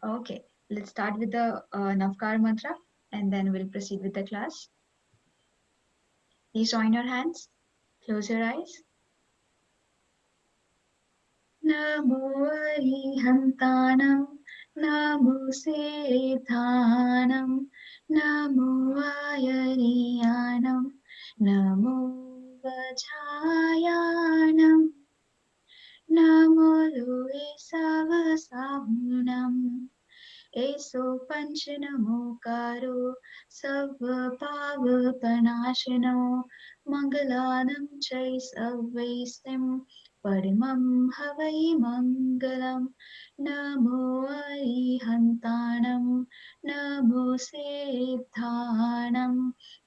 Okay, let's start with the Navkar mantra and then we'll proceed with the class. Please join your hands, close your eyes. Namo Arihantanam, Namo Sethanam, Namo Ayariyanam, Namo Vajayanam, Namo Loe Savasahunam. Eso Panchanamokaro Sarvapavapanashino Mangalanam Chai Sarvaisim Parimam Havai Mangalam Namo Arihantanam Namo Siddhanam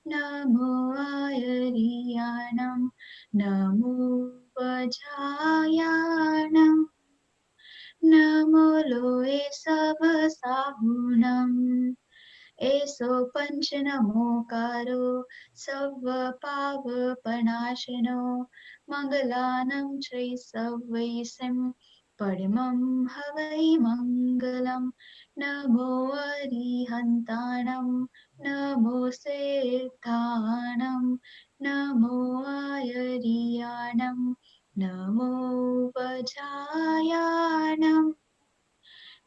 Namo Ayariyanam Namo Vajayanam Namo Loe Savasahunam Eso Panchanamokaro Sarvapavapanashino Mangalanam Chai Sarvaisim Parimam Havai Mangalam Namo Arihantanam Namo Siddhanam Namo Ayariyanam Namo Vajayanam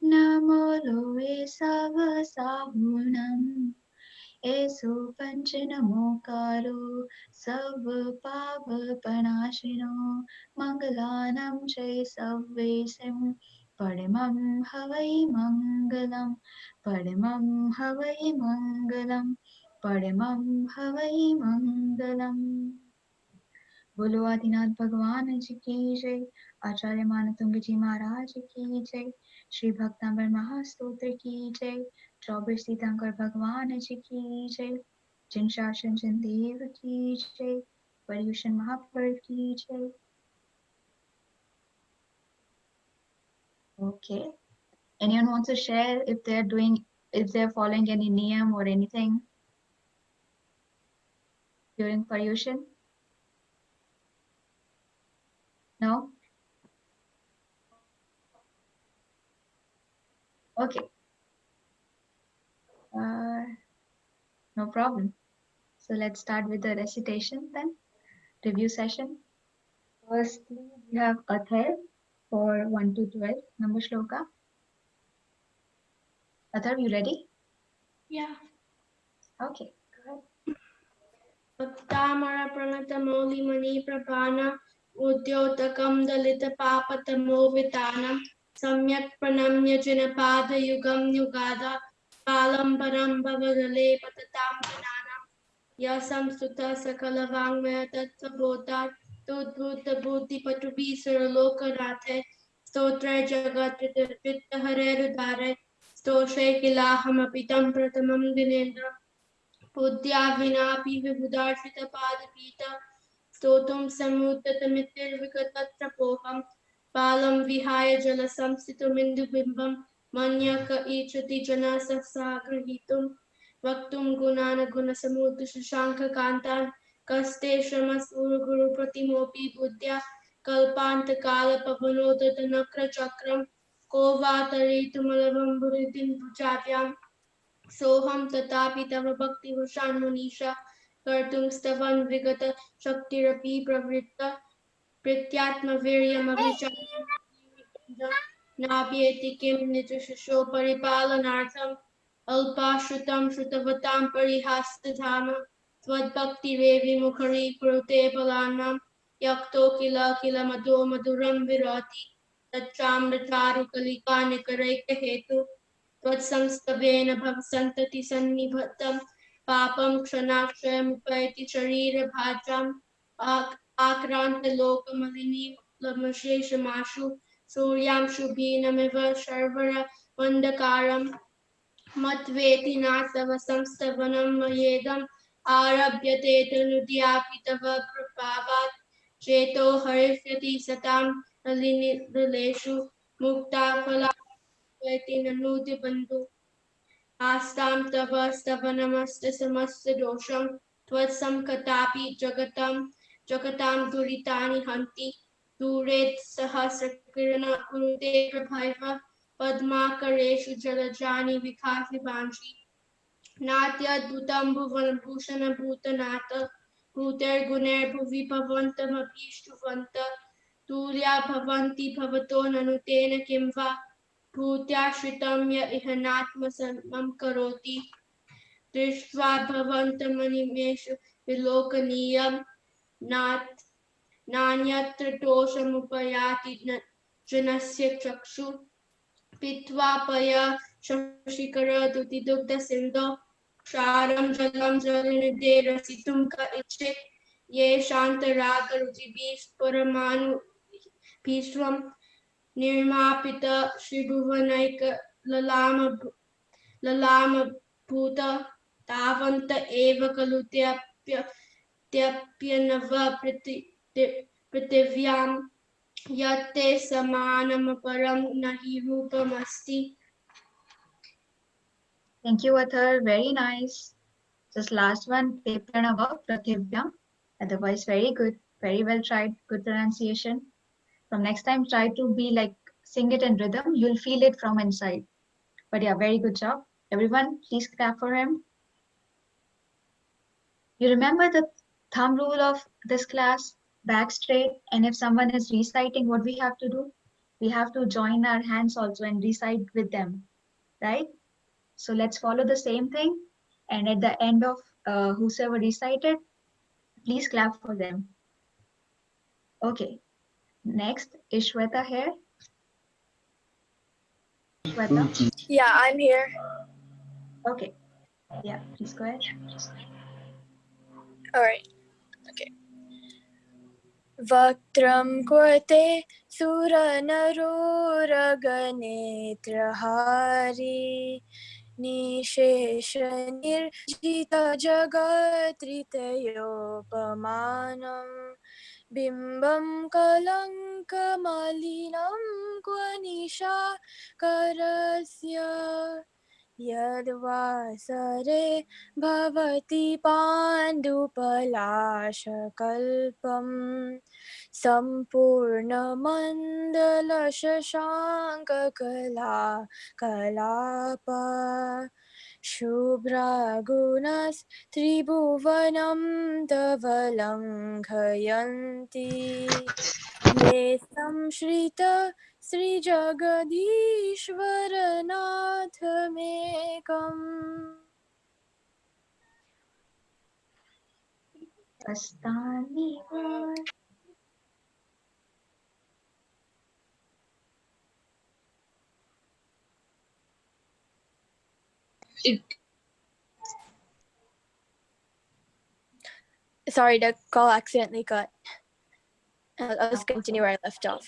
Namo Loe Savasahunam Eso Panchanamokaro Sarvapavapanashino Mangalanam Chai Sarvaisim Parimam Havai Mangalam Parimam Havai Mangalam Parimam Havai Mangalam बोलो आदिनाथ भगवान जी की जय। आचार्य मानतुंग जी महाराज की जय। श्री भक्तम्बर महास्तोत्र की जय। 24 तीर्थंकर भगवान जी की जय। जिन शासन जिन देव की जय। पर्युषण महापर्व की जय। Okay. Anyone wants to share if they're following any niyam or anything during Paryushan? No? Okay. No problem. So let's start with the recitation then. Review session. Firstly, we have Athar for 1 to 12, number shloka. Athar, you ready? Yeah. Okay, go ahead. Bhaktamar Pranatamouli Mani Prabhana Udyotakam Dalita Papatamo Vitanam Samyak Pranamya Jinapada Yugam Yugada Palambaram Bhavadale Patatam Panana Yasam Sutta Sakalavangmaya Tatsabota Tudbhuta Buddhi Patubi Suraloka Rathe Stotra Jagat Vitta Harerudare Stoshe Kilaham Apitam Pratamam Dinendra Buddhya vinapi vibhudarshita stotum samudatamittirvikatatrapoham palam vihaya jalasam situmindu bimbam manyaka ichati jana sasagrahitum vaktum gunana gunasamudra shashanka kantan kaste shamasur guru pratimopi buddhya kalpanta kala pavanodata nakra chakram kovataritumalavam buridin pujavyam सोहम तथापि तव भक्ति मुनीषा कर्तुं स्तवन् विगत शक्तिरपि प्रवृत्त प्रत्यात्मवीर्यमभिचार नाभ्येति किं निजशिशो परिपालनार्थम् अल्पाश्रुतं श्रुतवतां परिहासधाम त्वद्भक्तिरेवि मुखरीकुरुते फलानां यक्तो किल मधो मधुरं विरोति तच्चाम्रचारुकलिकानिकरैकहेतु त्वत्संस्तवेन भवसन्तति सन्निभतं पापं क्षणाक्षयमुपैति शरीरभाजाम् आक्रान्तलोकमलिनीलमशेषमाशु सूर्यां शुभीनमिव शर्वरमन्धकारम् मत्वेति नासव संस्तवनं मयेदम् आरभ्यते तनुद्यापि तव कृपावात् चेतो हरिष्यति सतां नलिनीलेषु मुक्ता फलावेति ननुति बन्धु आस्तां तव स्तवनमस्ति समस्तदोषं त्वत्संकटापि जगतां दुरितानि हन्ति दूरेत् सहस्रकिरण कुरुते प्रभैव पद्माकरेषु जलजानि विखासिबांसि नात्यद्भुतं भुवनभूषणभूतनाथ भूतैर्गुणैर्भुवि भवन्तमभीष्टुवन्तः तुल्या भवन्ति भवतो ननु तेन किं वा भूत्याश्रितं य इह नात्मसमं करोति दृष्ट्वा भवन्तमनिमेषु विलोकनीयं नान्यत्र दोषमुपयाति जनस्य चक्षु पीत्वा पया शशिकरदुतिदुग्धसिन्धो क्षारं जलं जलनिधे रसितुं क इच्छेत् ये शान्तरागरुचिभिः परमाणुभिस्त्वं निर्मापित ललामभूत तावन्त एव खलु त्यप्यनव पृथिव्यां यत्ते समानमपरं न हि रूपमस्ति. Thank you, Athar. Very nice. Just last one, Tepyanava Pratibhyam. Otherwise, very good. Very well tried. Good pronunciation. From next time, try to be like sing it in rhythm. You'll feel it from inside. But yeah, very good job. Everyone, please clap for him. You remember the thumb rule of this class? Back straight. And if someone is reciting, what we have to do? We have to join our hands also and recite with them, right? So let's follow the same thing. And at the end of whosoever recited, please clap for them. Okay. Next, Ishweta here. Ishweta. Yeah, I'm here. Okay. Yeah, please go ahead. All right. Okay. Vaktram kurte suranaroraganetrahari nishesha nirjita jagatritayopamanam bimbam kalankamalинam kwanisha karasya यद्वासरे भवति पाण्डुपलाशकल्पम् सम्पूर्णमण्डलशशाङ्ककलाप शुभ्रगुणस्त्रिभुवनं धवलं घयन्ति ये संश्रित श्रीजगदीश्वरनाथमेकम् Sorry, the call accidentally cut. I'll just continue where I left off.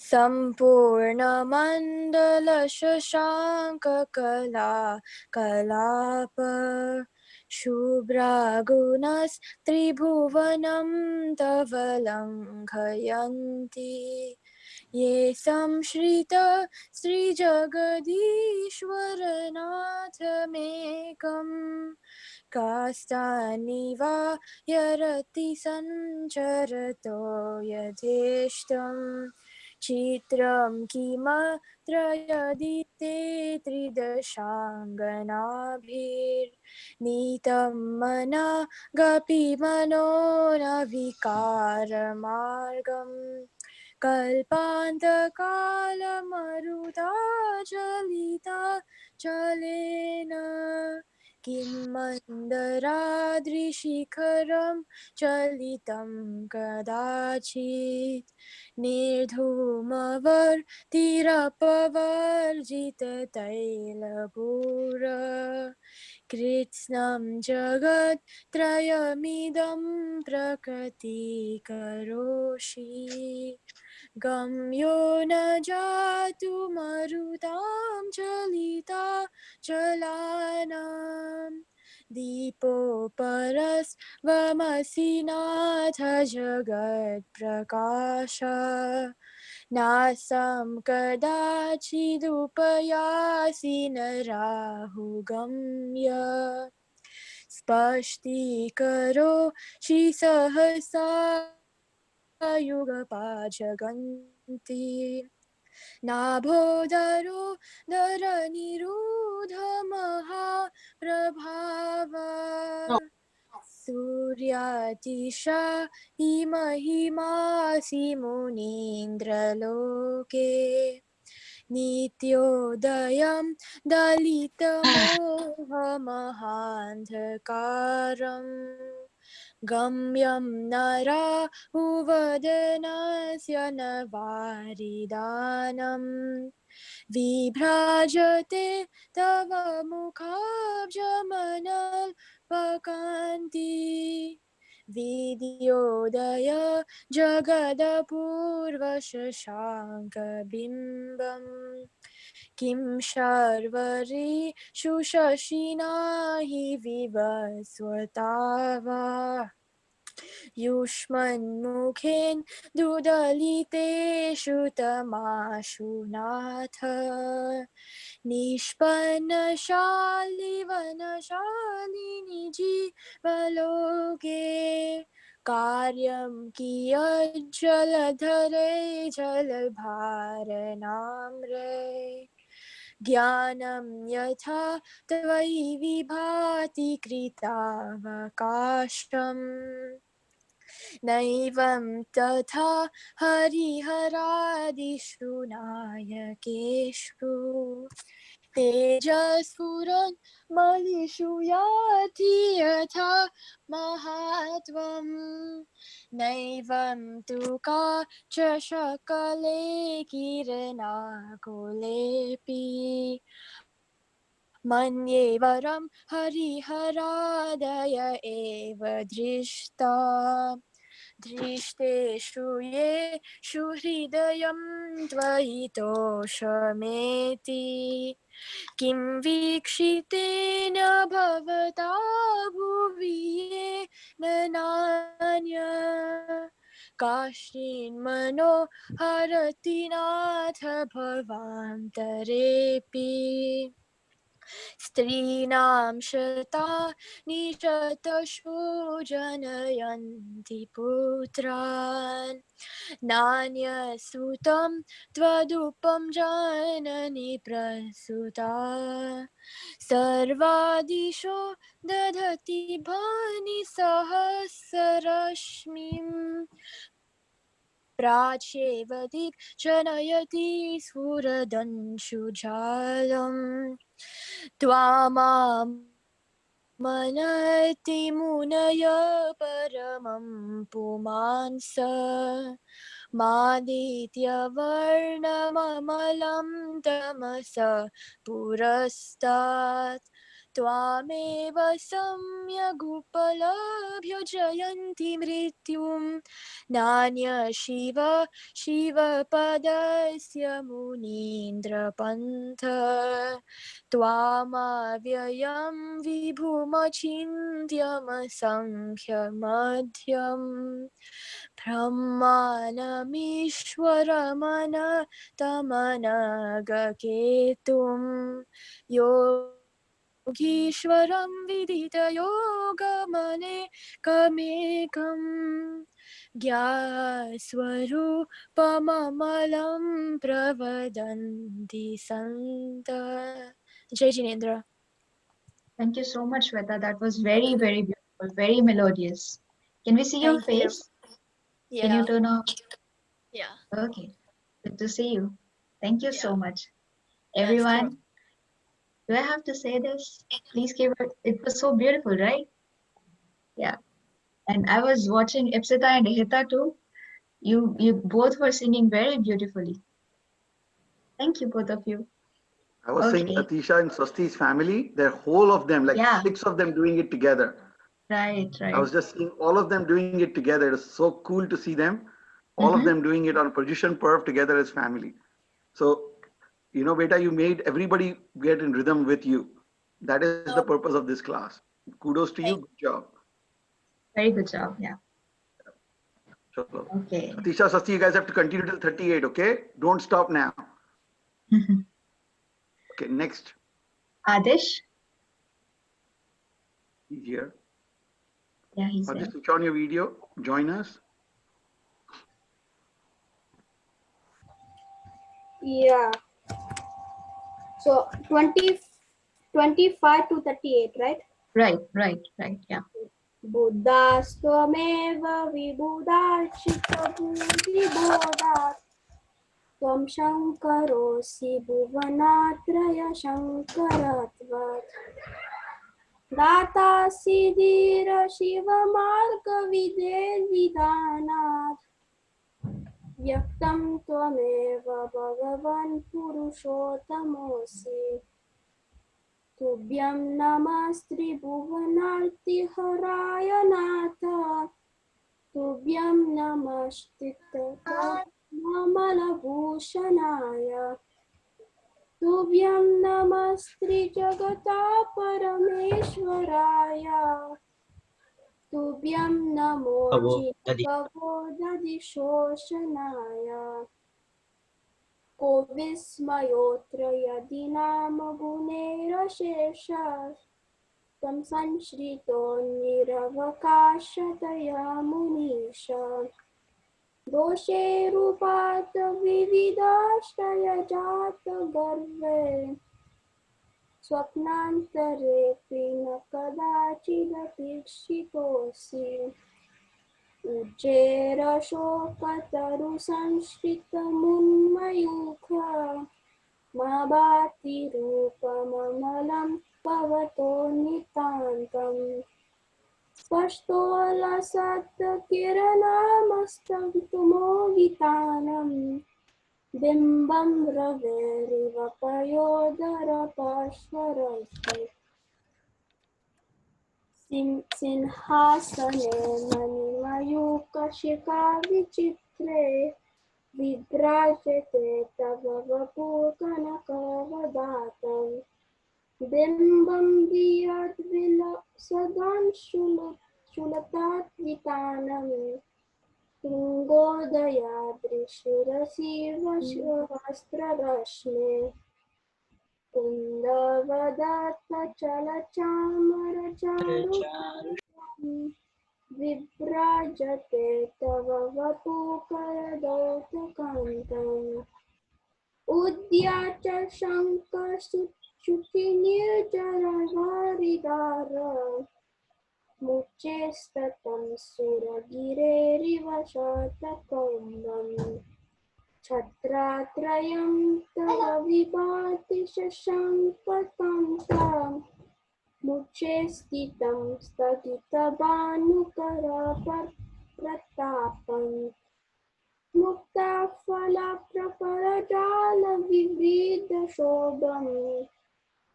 सम्पूर्णमण्डलशशाङ्ककलाप शुभ्रगुणस्त्रिभुवनं धवलं घयन्ति ये संश्रित श्रीजगदीश्वरनाथमेकम् कास्तानिव यरति सञ्चरतो यथेष्टम् चित्रं किमत्र यदि ते त्रिदशाङ्गनाभिर्नीतं मना गपि मनो न विकारमार्गम् कल्पान्तकालमरुदा चलिता चलेन किं मन्दराद्रिशिखरं चलितं कदाचित् निर्धूमवर्तिरपवर्जिततैलपूर कृत्स्नं जगत्त्रयमिदं प्रकृतिकरोषि गम्यो न जातु मरुतां चलिता चलानां दीपोपरस्वमसि नाथ जगत्प्रकाश नासं कदाचिदुपयासि न राहुगम्य स्पष्टीकरोषि सहसा युगपा जगन्ति नाभोदरो दरनिरुधमहाप्रभाव सूर्यातिशा महिमासि मुनीन्द्रलोके नित्योदयं दलितमोहमहान्धकारम् गम्यं नरा उवदनस्य न वारिदानम् विभ्राजते तव मुखाब्जमनल्पकान्ति विद्योदय जगदपूर्वशशाङ्कबिम्बम् किं शर्वरि शुशशिना हि विवस्वतावा युष्मन्मुखेन दुदलितेषु तमाशु नाथ निष्पन्नशालिवनशालिनि जीवलोके कार्यं कियज्जलधरे जलभारनाम्रे ज्ञानं यथा त्वयि विभाति कृतावकाशम् नैवं तथा हरिहरादिषु नायकेषु तेजस्फुरन् मलिषु याति यथा महात्वम् नैवं तु काचशकले किरणाकुलेऽपि मन्ये वरं हरिहरादय एव दृष्टा दृष्टेषु येषु हृदयं त्वयि तोषमेति किं वीक्षितेन भवता भुवि येन नान्य काश्चिन्मनो हरति नाथ भवान्तरेऽपि स्त्रीणां शतानिशतशो जनयन्ति पुत्रान् नान्यसुतं त्वदुपं जननि प्रसूता सर्वादिशो दधति भानि सहस्ररश्मिम् प्राच्येव दिग्जनयति स्फुरदंशुजालम् त्वामामनति मुनय परमं पुमांस मादित्यवर्णममलं तमस पुरस्तात् त्वामेव सम्यगुपलभ्य जयन्ति मृत्युं नान्यशिव शिवपदस्य मुनीन्द्रपन्थ त्वामव्ययं विभुमचिन्त्यमसङ्ख्यमध्यम् ब्रह्मानमीश्वरमनतमनगकेतुं योगीश्वरं विदितयोगमनेकमेकम् ज्ञास्वरूपममलं प्रवदन्ति सन्त जय Jinendra Thank you so much, Shweta. That was very, very beautiful, very melodious. Can we see your Thank you. face? Can you Yeah, turn off? yeah, Okay, good to see you. Thank you yeah, so much. yeah, of course. Everyone, do I have to say this? Please give it. It was so beautiful, right? Yeah. And I was watching Ipsita and Hita too. You both were singing very beautifully. Thank you, both of you. I was saying Okay. Atisha and Swasti's family, they're whole of them, like Yeah, 6 of them doing it together. right, I right. was just seeing all of them doing it together. It was so cool to see them, all of Mm-hmm. them doing it on position perf together as family. So, Beta, you made everybody get in rhythm with you. That is the Oh, purpose of this class. Kudos to you. thank, Good job. Very good job. Yeah. Chalo. Okay. Atisha, Swasti, you guys have to continue till 38, okay? Don't stop now. Okay, next. Adish? He's here. Yeah, he's I'll there. just switch on your video. Join us. Yeah. So 25 to 38, right? Right. Yeah. बुद्धास्त्वमेव विबुधार्चितभूतिबोधात् त्वं शङ्करोऽसि भुवनात्रयशङ्करत्वात् दातासि धीरशिवमार्गविधेर्विधानात् व्यक्तं त्वमेव भगवन् पुरुषोत्तमोऽसि तुभ्यं नमस्त्रिभुवनार्तिहराय नाथ तुभ्यं नमस्तितमलभूषणाय तुभ्यं नमस्त्रिजगता परमेश्वराय तुभ्यं नमो जिनभवोदधिशोषणाय को विस्मयोऽत्र यदि नाम गुणैरशेषः तं संश्रितो निरवकाशतया मुनीश दोषैरुपात विविधाश्रयजात गर्वे स्वप्नान्तरेऽपि न कदाचिदपेक्षितोऽसि उच्चैरशोकतरुसंश्रितमुन्मयूख मा भाति रूपममलं भवतो नितान्तम् स्पष्टोलसत्किरणमस्तन्तुमोहितानम् बिम्बं रवेरिव पयोदरपार्श्वरस्ते सिंहासने मणिमयूखशिखा विचित्रे विभ्राजते तव वपुकनकवदातम् बिम्बं वियद्विलसदांशुलतात्वितानम् तुङ्गोदयाद्रिशिरसि वस्त्ररश्मे कुन्दवदत्तचलचामरचारुम् विभ्राजते तव वपुकरदौतकान्तम् उद्याच शङ्खशुचिनिर्जरहरिदार मुच्चैस्ततं सुरगिरेरिव शतकौन्दम् छत्रात्रयं तव विभाति शशाङ्कतं मुचे स्थितं स्थगितभानुकरप्रतापम् मुक्ताफलप्रकरजालविवृतशोभम्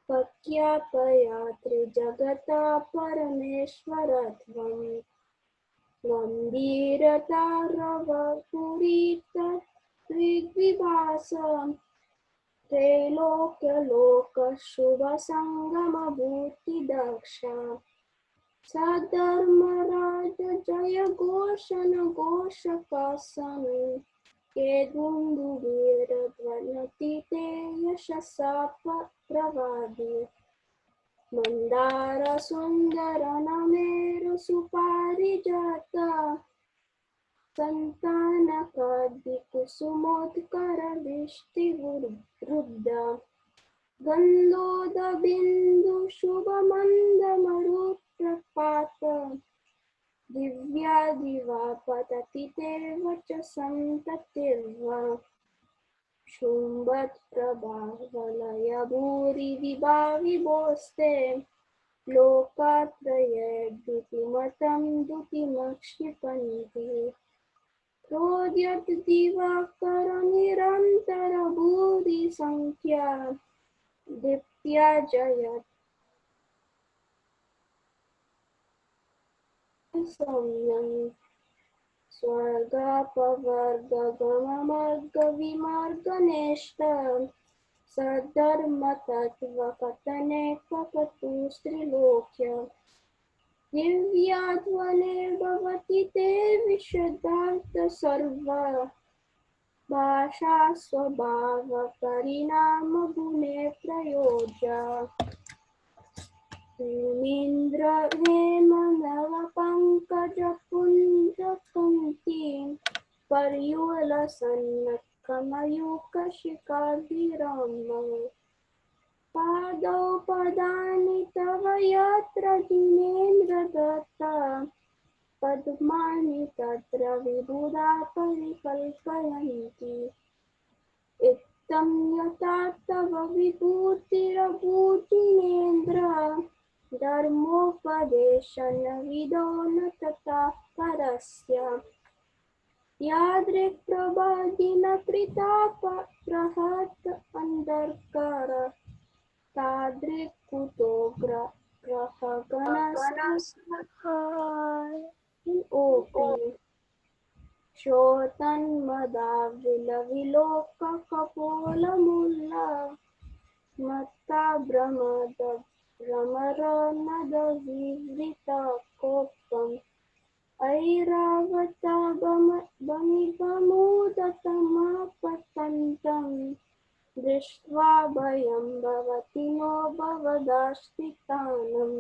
पक्यापया त्रिजगता परमेश्वरत्वम् गम्भीरतारवपुरीतत्विद्विभासम् त्रैलोक्यलोकशुभसङ्गमभूतिदक्ष सधर्मराज जय घोषण घोषकासन् केतुन्दुवीरध्वनति ते यशसा प्रवादि मन्दारसुन्दर नमेरु सुपारिजात सन्तानकादिकुसुमोत्करवृष्टिवृद्ध गन्धोदबिन्दुशुभमन्दमरुत्प्रपात दिव्यादिवा पतति ते वचसन्ततिर्वा शुम्भत्प्रभावलयभूरिविभाविभोस्ते लोकात्रये द्युतिमतं द्युतिमक्षिपन्ति प्रोद्यद्दिवाकरनिरन्तरभूरिसङ्ख्या दीप्त्या जयत् सौम्यं स्वर्गापवर्गगममर्गविमर्गनेष्ट सद्धर्मतत्त्वकथने कपटुस्त्रिलोक्य दिव्याध्वनिर्भवति ते विशदार्थ सर्व भाषा स्वभावपरिणामगुणे प्रयोज्य भूमीन्द्र हेमनवपङ्कजपुञ्जकुन्तीं पर्युलसन्नत्तमलङ्कृतां कमयूकशिखाभिरामौ पादौ पदानि तव यत्र जिनेन्द्रदत्ता पद्मानि तत्र विबुधा परिकल्पयन्ति इत्थं यथा तव विभूतिरभूतिनेन्द्र धर्मोपदेशनविदो न तथा परस्य यादृक्प्रभागिन कृता प्रहत अन्दर्कर तादृक् कुतो ग्रहगणस्वोऽपि शोतन्मदाविलविलोककपोलमुल्ला मत्ता भ्रमरनदविवृतकोपम् ऐरावता बमिबमुदतमापतन्तं दृष्ट्वा भयं भवति no भवदास्तितानम्.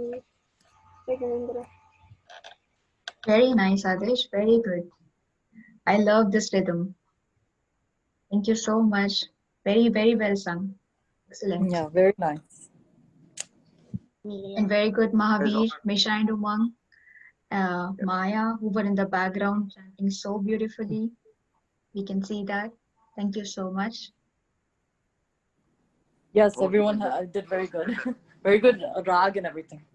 Very nice, Adesh. Very good. I love this rhythm. Thank you so much. Very, very well sung. Excellent. Yeah, very nice. And very good, Mahavir, Misha and Umang, Maya, who were in the background chanting so beautifully. We can see that. Thank you so much. Yes, Okay, everyone did very good. Very good rag and everything.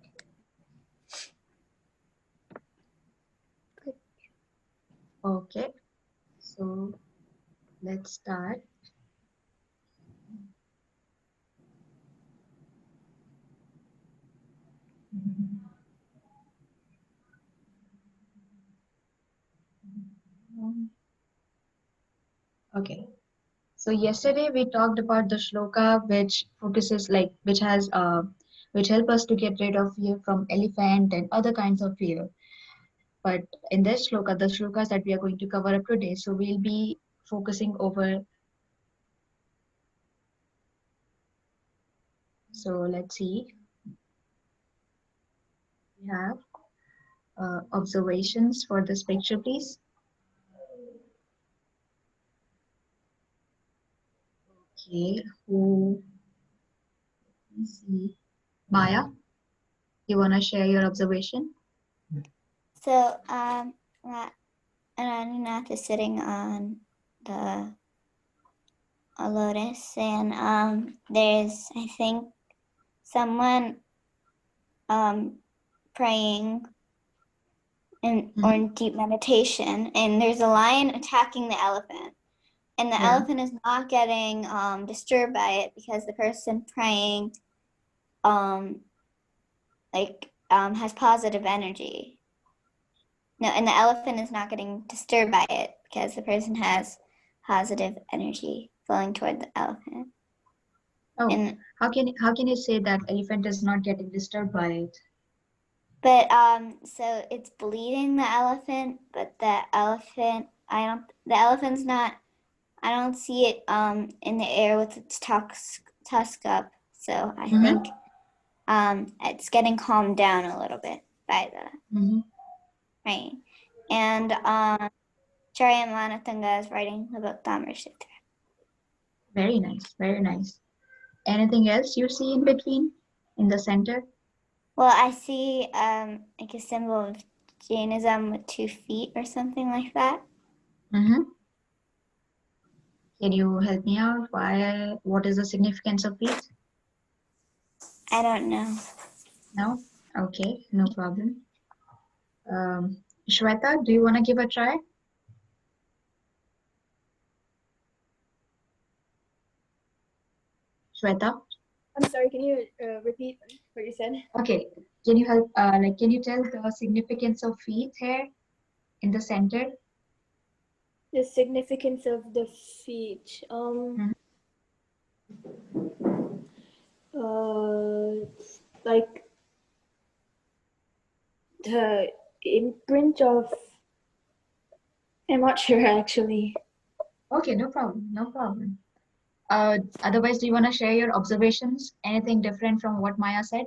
Okay, so let's start. Okay, so yesterday we talked about the shloka which focuses which help us to get rid of fear from elephant and other kinds of fear. But in this shloka, the shlokas that we are going to cover up today, so we'll be focusing over. So let's see. We have observations for this picture, please. Okay, who? Let me see. Maya, you wanna share your observation? So, Anandinath is sitting on the a lotus, and there's, I think, someone praying or in deep meditation, and there's a lion attacking the elephant, and the Yeah. elephant is not getting disturbed by it because the person praying has positive energy. No, and the elephant is not getting disturbed by it because the person has positive energy flowing toward the elephant. Oh, And how can you say that elephant is not getting disturbed by it? but so it's bleeding the elephant, but the elephant's not, I don't see it in the air with its tusk up. So I think it's getting calmed down a little bit by the rain. And Charya Manatanga is writing the Bhaktamar Stotra. Very nice, very nice. Anything else you see in between, in the center? Well, I see like a symbol of Jainism with 2 feet or something like that. Can you help me out? What is the significance of feet? I don't know. No? Okay, no problem. Shweta, do you want to give a try? Shweta? I'm sorry, can you repeat what you said? Okay, can you help, can you tell the significance of feet here in the center? The significance of the feet. Like the imprint of, I'm not sure actually. Okay, no problem, no problem. Otherwise, do you want to share your observations? Anything different from what Maya said?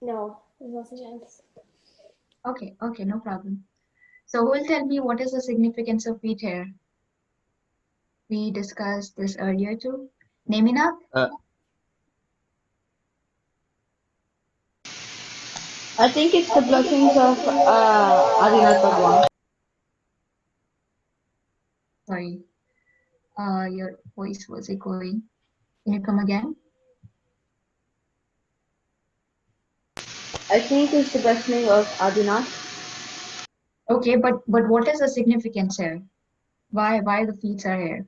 No, there's no such chance. Okay, no problem. So who will tell me what is the significance of feet here? We discussed this earlier too. Nemina? I think it's the blessings of Adinath Bhagwan. Sorry, your voice was echoing. Can you come again? I think it's the blessing of Adinath. Okay, but what is the significance here? Why the feet are here?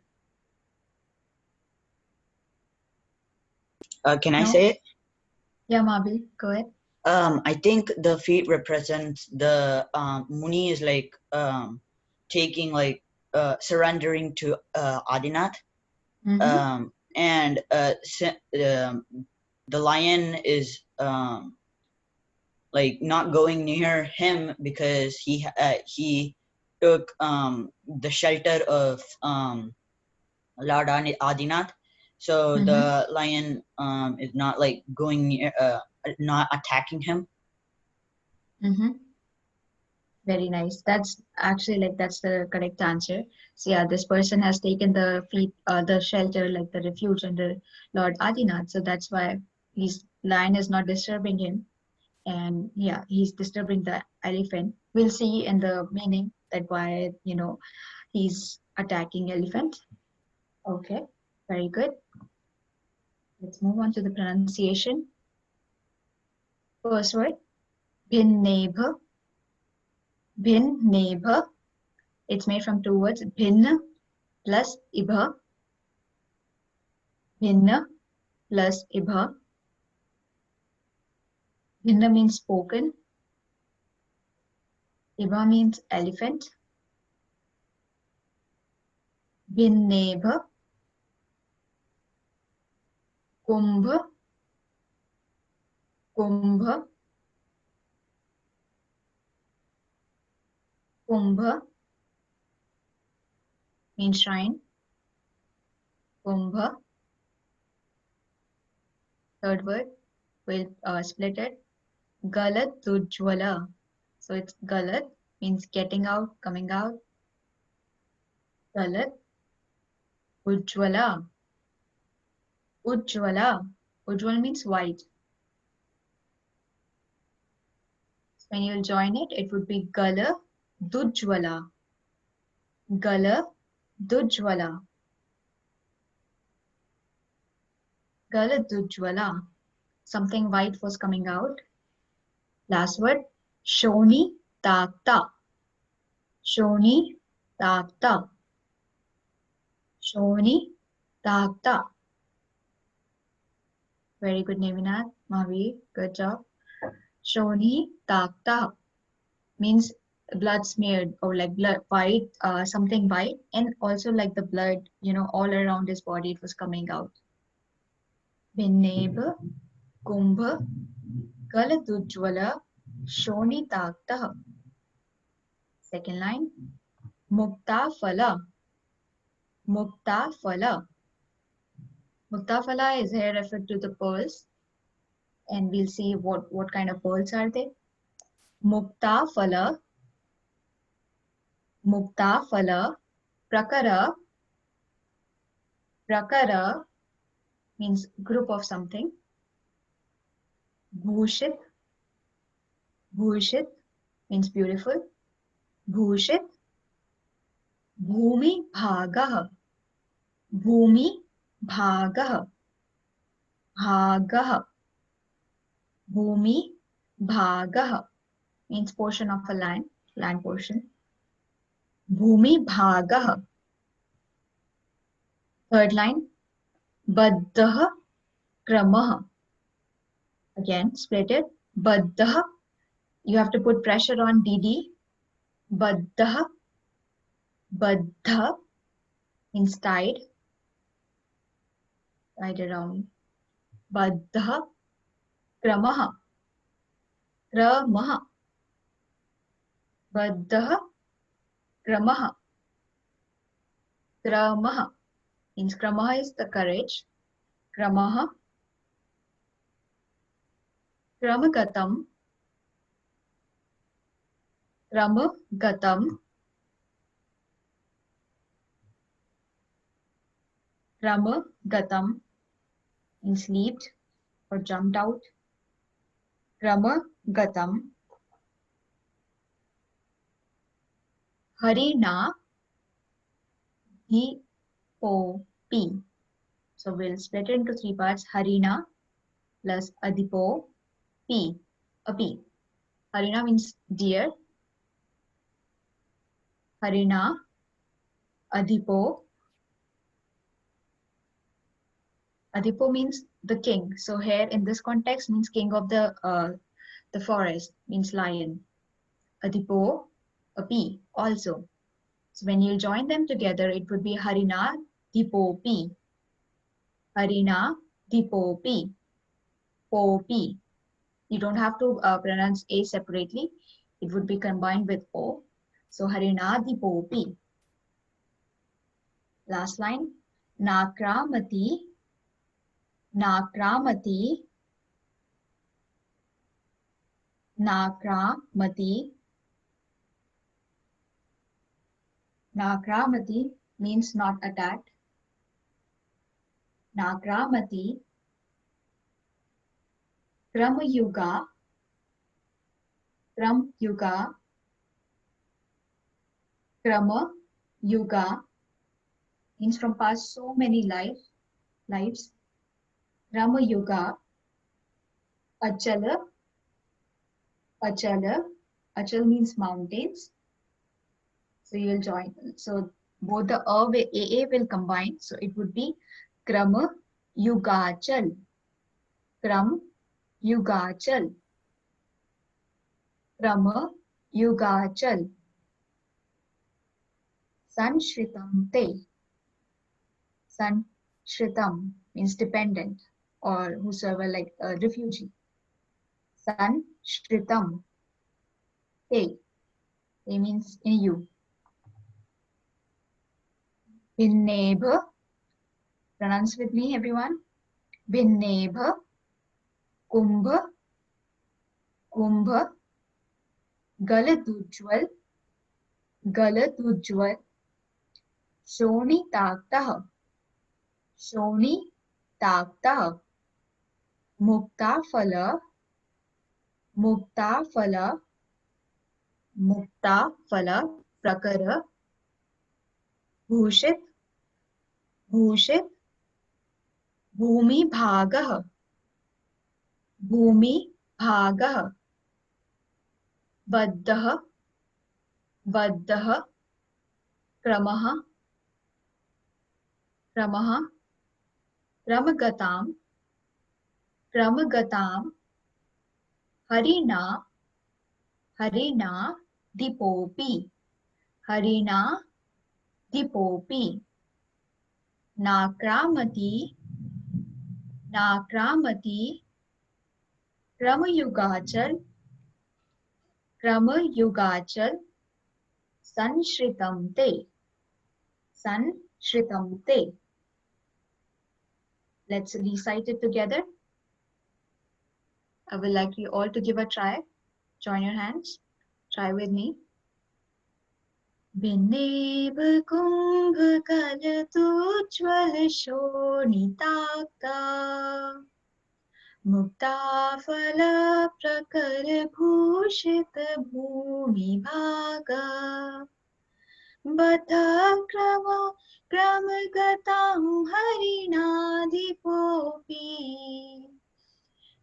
Can I No? say it? Yeah, Mabi, go ahead. I think the feet represents the Muni is like taking like surrendering to Adinath. Mm-hmm. And the lion is like not going near him because he took the shelter of Lord Adinath. So Mm-hmm. the lion is not like going near, not attacking him. Mm-hmm. Very nice. That's actually like that's the correct answer. So yeah, this person has taken the feet, the shelter, like the refuge under Lord Adinath. So that's why his lion is not disturbing him, and yeah, he's disturbing the elephant. We'll see in the meaning that why he's attacking elephant. Okay, very good. Let's move on to the pronunciation. First word, bhinnebha. Bhinnebha. It's made from two words, bhinna plus ibha. Bhinna plus ibha. Bhinna means spoken. Ibha means elephant. Bhinnebha. Kumbha. Kumbha. Kumbha means shrine. Kumbha. Third word, we'll split it. Galat Ujjwala. So it's Galat means getting out, coming out. Galat Ujjwala. Ujjwala. Ujjwal means white. So when you'll join it, it would be Gala Dujjwala. Gala Dujjwala. Gala Dujjwala. Something white was coming out. Last word, Shoni Takta. Shoni Takta. Shoni Takta. Very good, Nevinath. Mavi, good job. Shoni Takta means blood smeared or like blood white, something white, and also like the blood, all around his body it was coming out. Bhinnebha, Kumbha, Galadujjwala, Shoni Takta. Second line, Mukta Phala. Mukta Phala. Mukta Phala is here referred to the pearls, and we'll see what kind of pearls are they. Mukta Phala. Mukta Phala. Prakara. Prakara means group of something. Bhushit. Bhushit means beautiful. Bhushit. Bhumi Bhagah. Bhumi Bhagah. Bhagah. Bhumi Bhagah means portion of a land portion. Bhumi Bhagah. Third line, Baddah Kramah. Again, split it. Baddah. You have to put pressure on DD. Baddah. Baddha means tied. Tied around. Baddha. Kramaha. Kramaha. Baddha. Kramaha. Kramaha means kramaha is the courage. Kramaha. Kramagatam. Rama Gatam. Rama Gatam means leaped or jumped out. Rama Gatam. Harina Dipopi. So we'll split it into three parts. Harina plus Adipo P. A P. Harina means deer. Harina Adipo. Adipo means the king. So here in this context means king of the forest, means lion. Adipo, a P also. So when you join them together, it would be Harina Dipo P. Harina Dipo P. Po P. You don't have to pronounce A separately. It would be combined with O. So Harina Dipo P. Last line. Nakramati. Nakramati. Nakramati. Nakramati means not attacked. Nakramati. Krama Yuga. Kram Yuga. Krama Yuga means from past so many lives. Krama Yuga. Achala. Achala. Achal means mountains. So you will join. So both the AA will combine. So it would be Krama Yugachal. Kram Yugachal. Krama Yugachal. Sanshritam Te. Sanshritam means dependent or whosoever like a refugee. Sanshritam Te. Te means in you. Binnebha. Pronounce with me everyone. Binnebha. Kumbha. Kumbha. Galadujwal. Galadujwal. Shonitaktaha. Shonitaktaha. Muktafala. Muktafala. Muktafala. Prakara. Bhushit. Bhushit. Bhumi Bhagah. Bhumi Bhagah. Baddah. Baddah. Kramaha. Kramaha. Kramagatam. Kramagatam. Harina. Harina. Dipopi. Harina. Dipopi. Nakramati. Nakramati. Kramayugachal. Kramayugachal. Sanshritam Te. Sanshritam Te. Let's recite it together. I would like you all to give a try. Join your hands. Try with me. Binneb kumbh kalatujwal shonitakta. Mukta phala prakar bhushit bhumi bhaga. Bata krama kramagatam harinadipopi.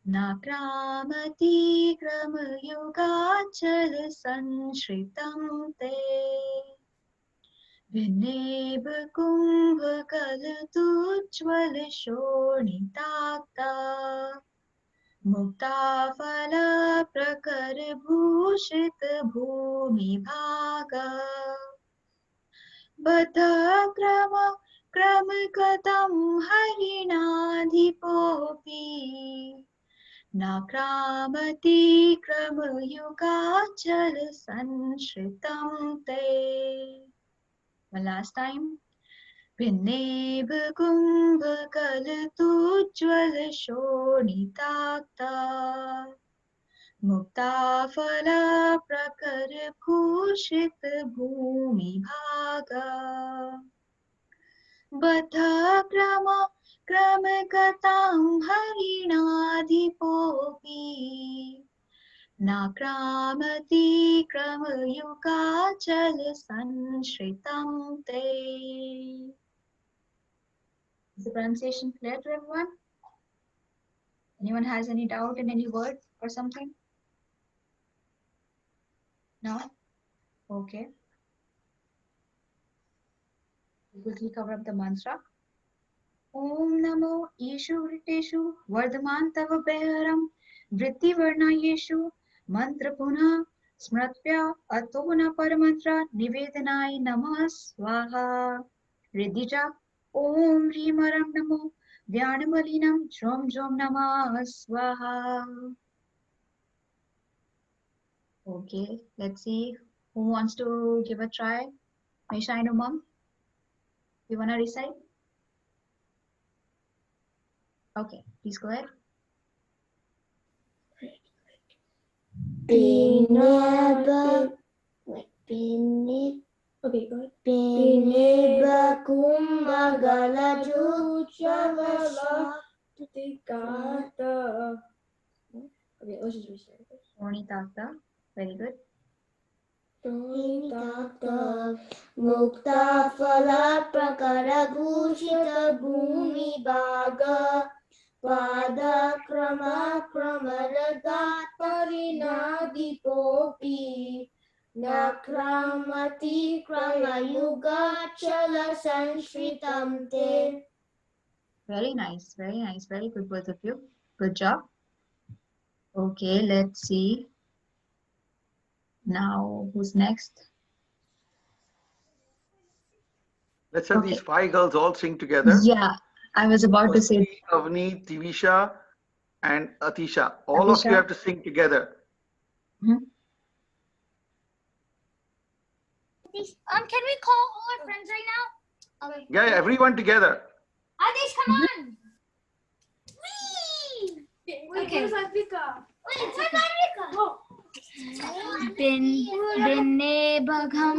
Nakramati kramayugachal sanshritam te. Vinneb kumbh kalatujwal shonitakta. Mukta phala prakar bhushit bhumi bhaga. Bata krama kramagatam harinadipopi. Nakramati kramayugachal sanshritam te. One last time. Vinneb kumbh kalatujwal shonitakta. Muktafala prakar bhushit bhumi bhaga Bata krama kramagatam harinadhipopi Nakramati kramayuga jala sanshritam te. Is the pronunciation clear to everyone? Anyone has any doubt in any word or something? No? Okay. We'll quickly cover up the mantra. Om Namo Ishu Vriteshu Vardhaman Tava Beharam Vritti Varna Yeshu Mantra Punha Smratpya Atona Paramantra Nivedanai Namah Swaha Riddhija Om Rimaram Namo Dhyanabalinam Jom Jom Namah Swaha. Okay, let's see who wants to give a try. Mesha and Umam, you wanna recite? Okay, please go ahead. Okay, go ahead. Pineba kumbagala juchavala tikata. Okay, let's just restart this. Ornitata, very good. Tata mukta phala prakara bhushita bhumi bhaga pada krama kramaragat parinadipopi nakramati kramayuga chala sanshritam te. Very nice, very good, both of you. Good job. Okay, let's see. Now, who's next? Let's have Okay. these 5 girls all sing together. Yeah, I was about to say. Avni, Tivisha, and Atisha. All of you Atisha. have to sing together. Mhm. Can we call all our friends right now? Okay. Yeah, everyone together. Adish, come on. Wee! Okay. Where's Advika? Wait, where's Advika? Binne bagham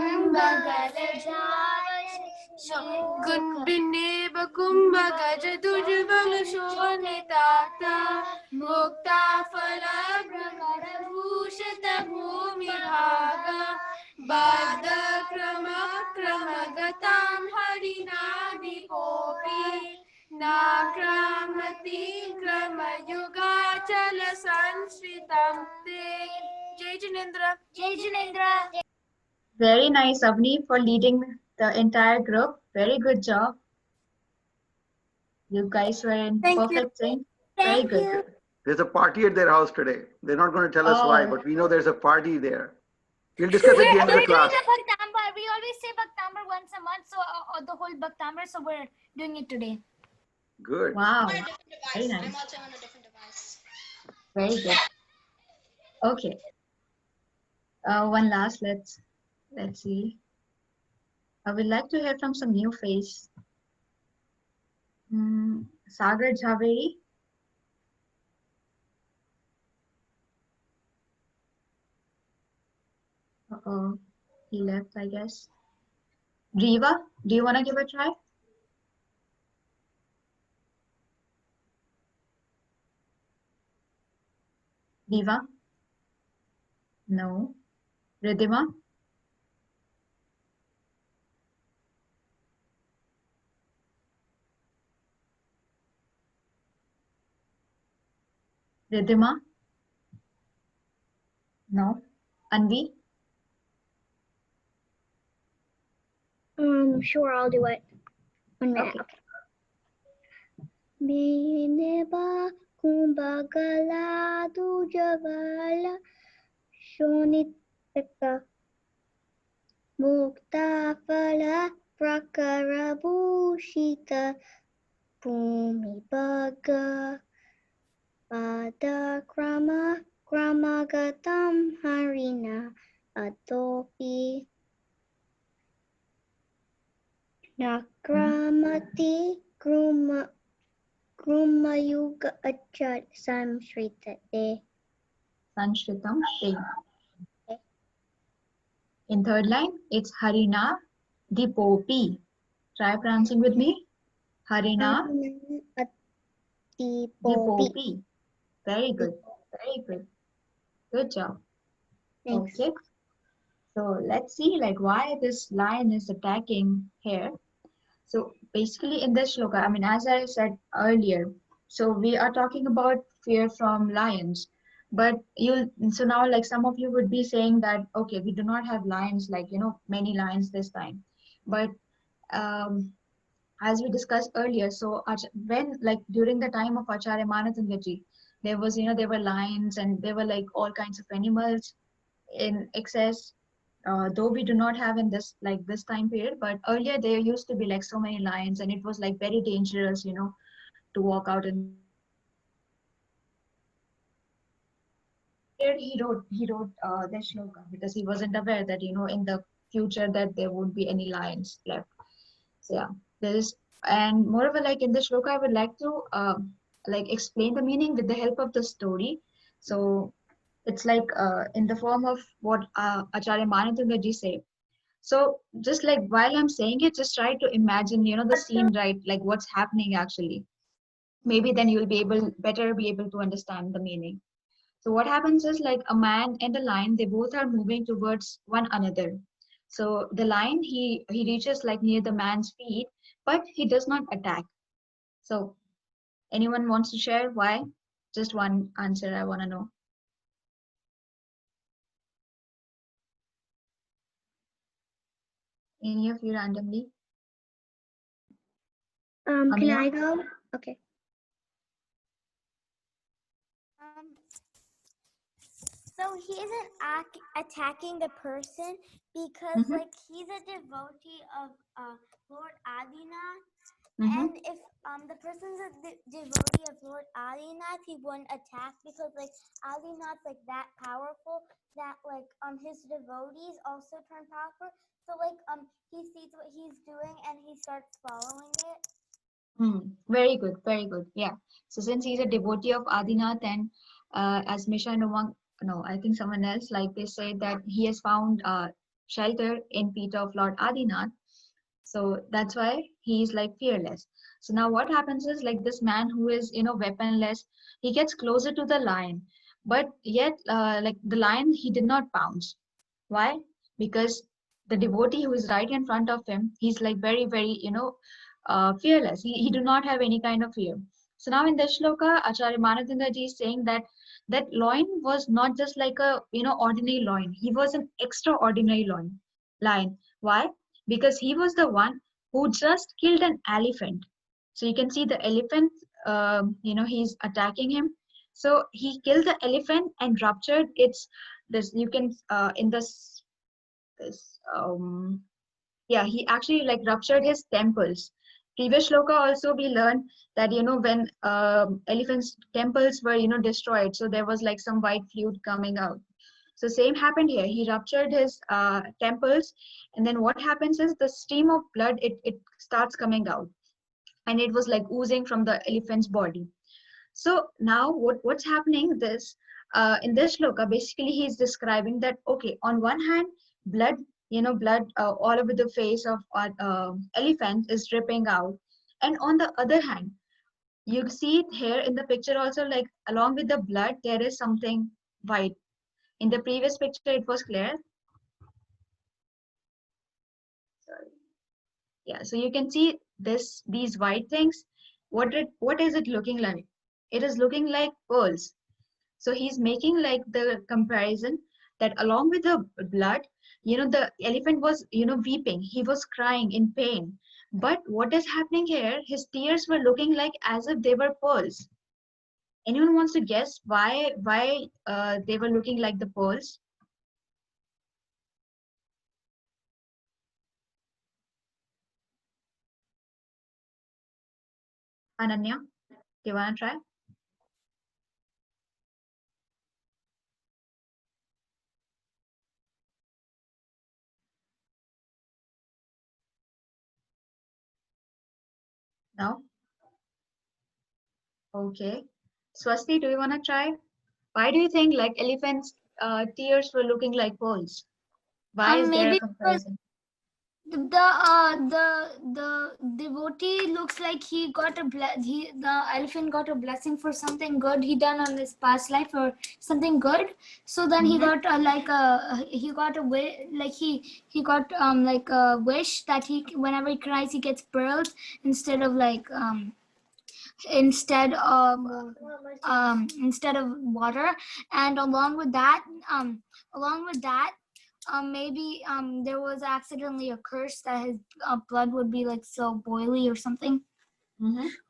binne bagum bagaj dujval shonitata mukta phala brahmara bhushita bhumi bhaga bada krama kramagatam harinadipopi nakramati kramayuga chala sanshritam te. Jai Jinendra. Jai Jinendra. Very nice, Avni, for leading the entire group. Very good job. You guys were in perfect sync. Very good. There's a party at their house today. They're not going to tell us why, Oh. but we know there's a party there. We'll discuss at the end of the class. Bhaktamar. We always say Bhaktamar once a month, so the whole Bhaktamar, so we're doing it today. Good. Wow. On a different device. Very nice. I'm also on a different device. Very good. Okay. One last, let's see. I would like to hear from some new face. Sagar Javeri. Uh-oh, he left, I guess. Riva, do you want to give a try? Riva? No. Ridhima? Ridhima? No. Anvi? Sure, I'll do it. 1 minute. Okay. Bineba kumbagala dujavala shonitaka mukta phala prakara bhushita bhumi bhaga pada krama kramagatam harina atopi nakramati Krumayuga Achat Samsritate. Sanshritam Te. In third line, it's Harina Dipopi. Try pronouncing with me. Harina Dipopi. Very good. Very good. Good job. Thanks. Okay. So let's see like why this lion is attacking here. So basically in this shloka, I mean, as I said earlier, so we are talking about fear from lions. But so now like some of you would be saying that, okay, we do not have lions, like, many lions this time. But um, as we discussed earlier, so when like during the time of Acharya Manatangaji, there was, there were lions and there were like all kinds of animals in excess, though we do not have in this time period, but earlier there used to be like so many lions and it was like very dangerous, to walk out in the night. So he wrote this shloka because he wasn't aware that in the future that there won't be any lions left. So yeah, there is, and moreover, like in the shloka, I would like to like explain the meaning with the help of the story. So it's like in the form of what Acharya Manatungaji say. So just like while I'm saying it, just try to imagine, the scene, right? Like what's happening actually. Maybe then you'll better be able to understand the meaning. So what happens is like a man and a lion, they both are moving towards one another. So the lion, he reaches like near the man's feet, but he does not attack. So anyone wants to share why? Just one answer I want to know. Any of you randomly? Can Amia? I go? Okay. So he isn't attacking the person because, Mm-hmm. like, he's a devotee of Lord Adinath, Mm-hmm. and if the person's a devotee of Lord Adinath, he wouldn't attack because, like, Adinath's like that powerful that like his devotees also turn powerful. So like he sees what he's doing and he starts following it. Very good, very good. Yeah. So since he's a devotee of Adinath and as Misha and Umang, no, I think someone else, like they say that he has found shelter in feet of Lord Adinath. So that's why he's like fearless. So now what happens is like this man who is, weaponless, he gets closer to the lion, but yet like the lion, he did not pounce. Why? Because the devotee who is right in front of him, he's like very, very, fearless. He do not have any kind of fear. So now in this shloka, Acharya Manadangaji is saying that that loin was not just like a, ordinary loin. He was an extraordinary lion. Why? Because he was the one who just killed an elephant. So you can see the elephant, he's attacking him. So he killed the elephant and ruptured its, this you can in this yeah, he actually like ruptured his temples. Previous shloka also we learned that when elephants temples were destroyed, so there was like some white fluid coming out. So same happened here. He ruptured his temples, and then what happens is the stream of blood, it starts coming out, and it was like oozing from the elephant's body. So now what's happening this in this shloka, basically he's describing that, okay, on one hand, blood, blood all over the face of elephant is dripping out, and on the other hand, you see it here in the picture also, like along with the blood there is something white. In the previous picture it was clear. Sorry. Yeah, so you can see these white things. What is it looking like? It is looking like pearls. So he's making like the comparison that along with the blood, the elephant was, weeping. He was crying in pain. But what is happening here? His tears were looking like as if they were pearls. Anyone wants to guess why they were looking like the pearls? Ananya, do you wanna try? No? Okay. Swasti, do you wanna try? Why do you think like elephants' tears were looking like pearls? Why is there a Maybe because comparison? the devotee looks like he got the elephant got a blessing for something good he done on his past life or something good. So then he got he got like a wish that he whenever he cries he gets pearls instead of like instead of instead of water. And along with that maybe there was accidentally a curse that his blood would be like so boily or something.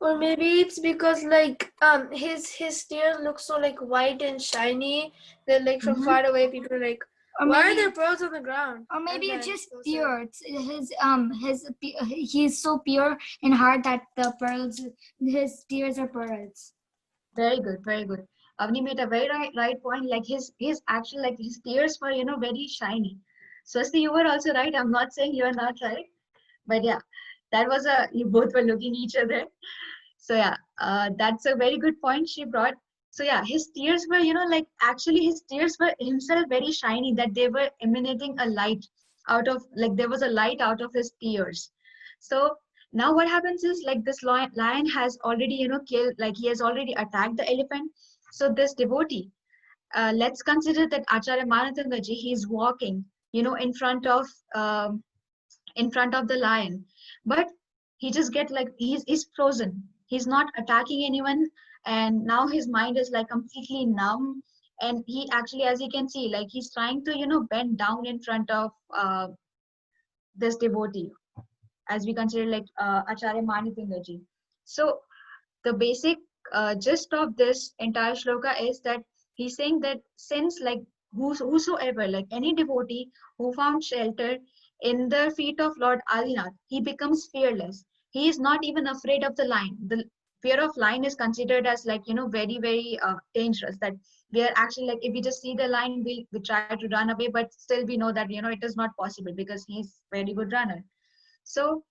Or maybe it's because like his tears look so like white and shiny that like from far away people are like, Or why are maybe there pearls on the ground? or maybe And it's then just so sad. pure. He's so pure in heart that the pearls his tears are pearls. Very good, very good. Avni made a very right point. Like his actually like his tears were very shiny. Swasti, you were also right. I'm not saying you are not right, but yeah, that was a you both were looking each other. So yeah, that's a very good point she brought. So yeah, his tears were like actually his tears were himself very shiny that they were emanating a light out of like there was a light out of his tears. So now what happens is like this lion has already killed like he has already attacked the elephant. So this devotee, let's consider that Acharya Manatangaji, he's walking in front of the lion, but he just get like he's frozen, he's not attacking anyone, and now his mind is like completely numb, and he actually, as you can see, like he's trying to bend down in front of this devotee, as we consider like Acharya Manitingaji. So the basic gist of this entire shloka is that he's saying that since like whosoever, like any devotee who found shelter in the feet of Lord Adinath, he becomes fearless. He is not even afraid of the lion. The fear of lion is considered as like very very dangerous. That we are actually like if we just see the lion, we try to run away, but still we know that it is not possible because he's very good runner. So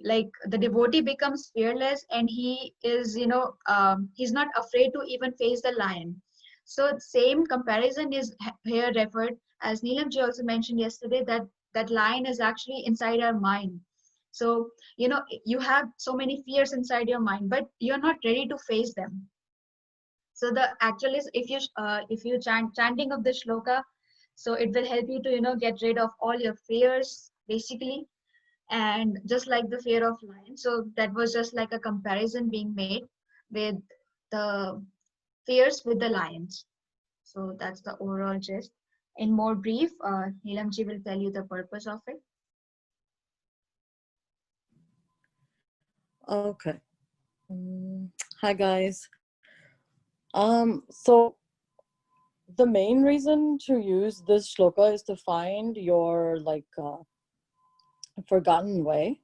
like the devotee becomes fearless, and he is he's not afraid to even face the lion. So same comparison is here referred, as Neelam ji also mentioned yesterday, that that lion is actually inside our mind. So you have so many fears inside your mind, but you're not ready to face them. So the actual is if you chanting of the shloka, so it will help you to get rid of all your fears basically, and just like the fear of lion. So that was just like a comparison being made with the fears with the lions. So that's the overall gist. In more brief, Neelamji will tell you the purpose of it. Okay. Hi guys. So the main reason to use this shloka is to find your forgotten way,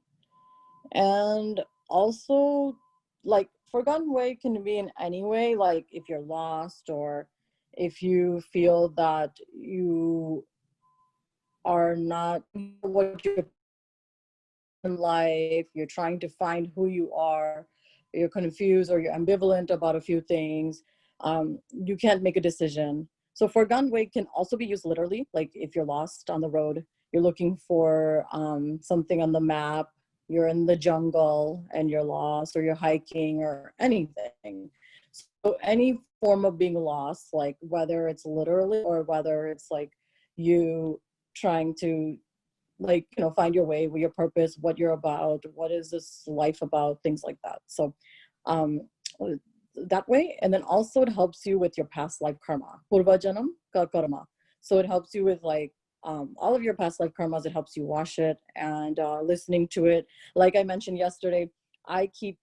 and also like forgotten way can be in any way, like if you're lost or if you feel that you are not what you're in life, you're trying to find who you are, you're confused or you're ambivalent about a few things, you can't make a decision. So forgotten way can also be used literally, like if you're lost on the road, you're looking for something on the map, you're in the jungle and you're lost, or you're hiking or anything. So any form of being lost, like whether it's literally or whether it's like you trying to find your way, your purpose, what you're about, what is this life about, things like that. So um that way. And then also it helps you with your past life karma, purva janam ka karma. So it helps you with all of your past life karmas. It helps you wash it, and listening to it, like I mentioned yesterday, I keep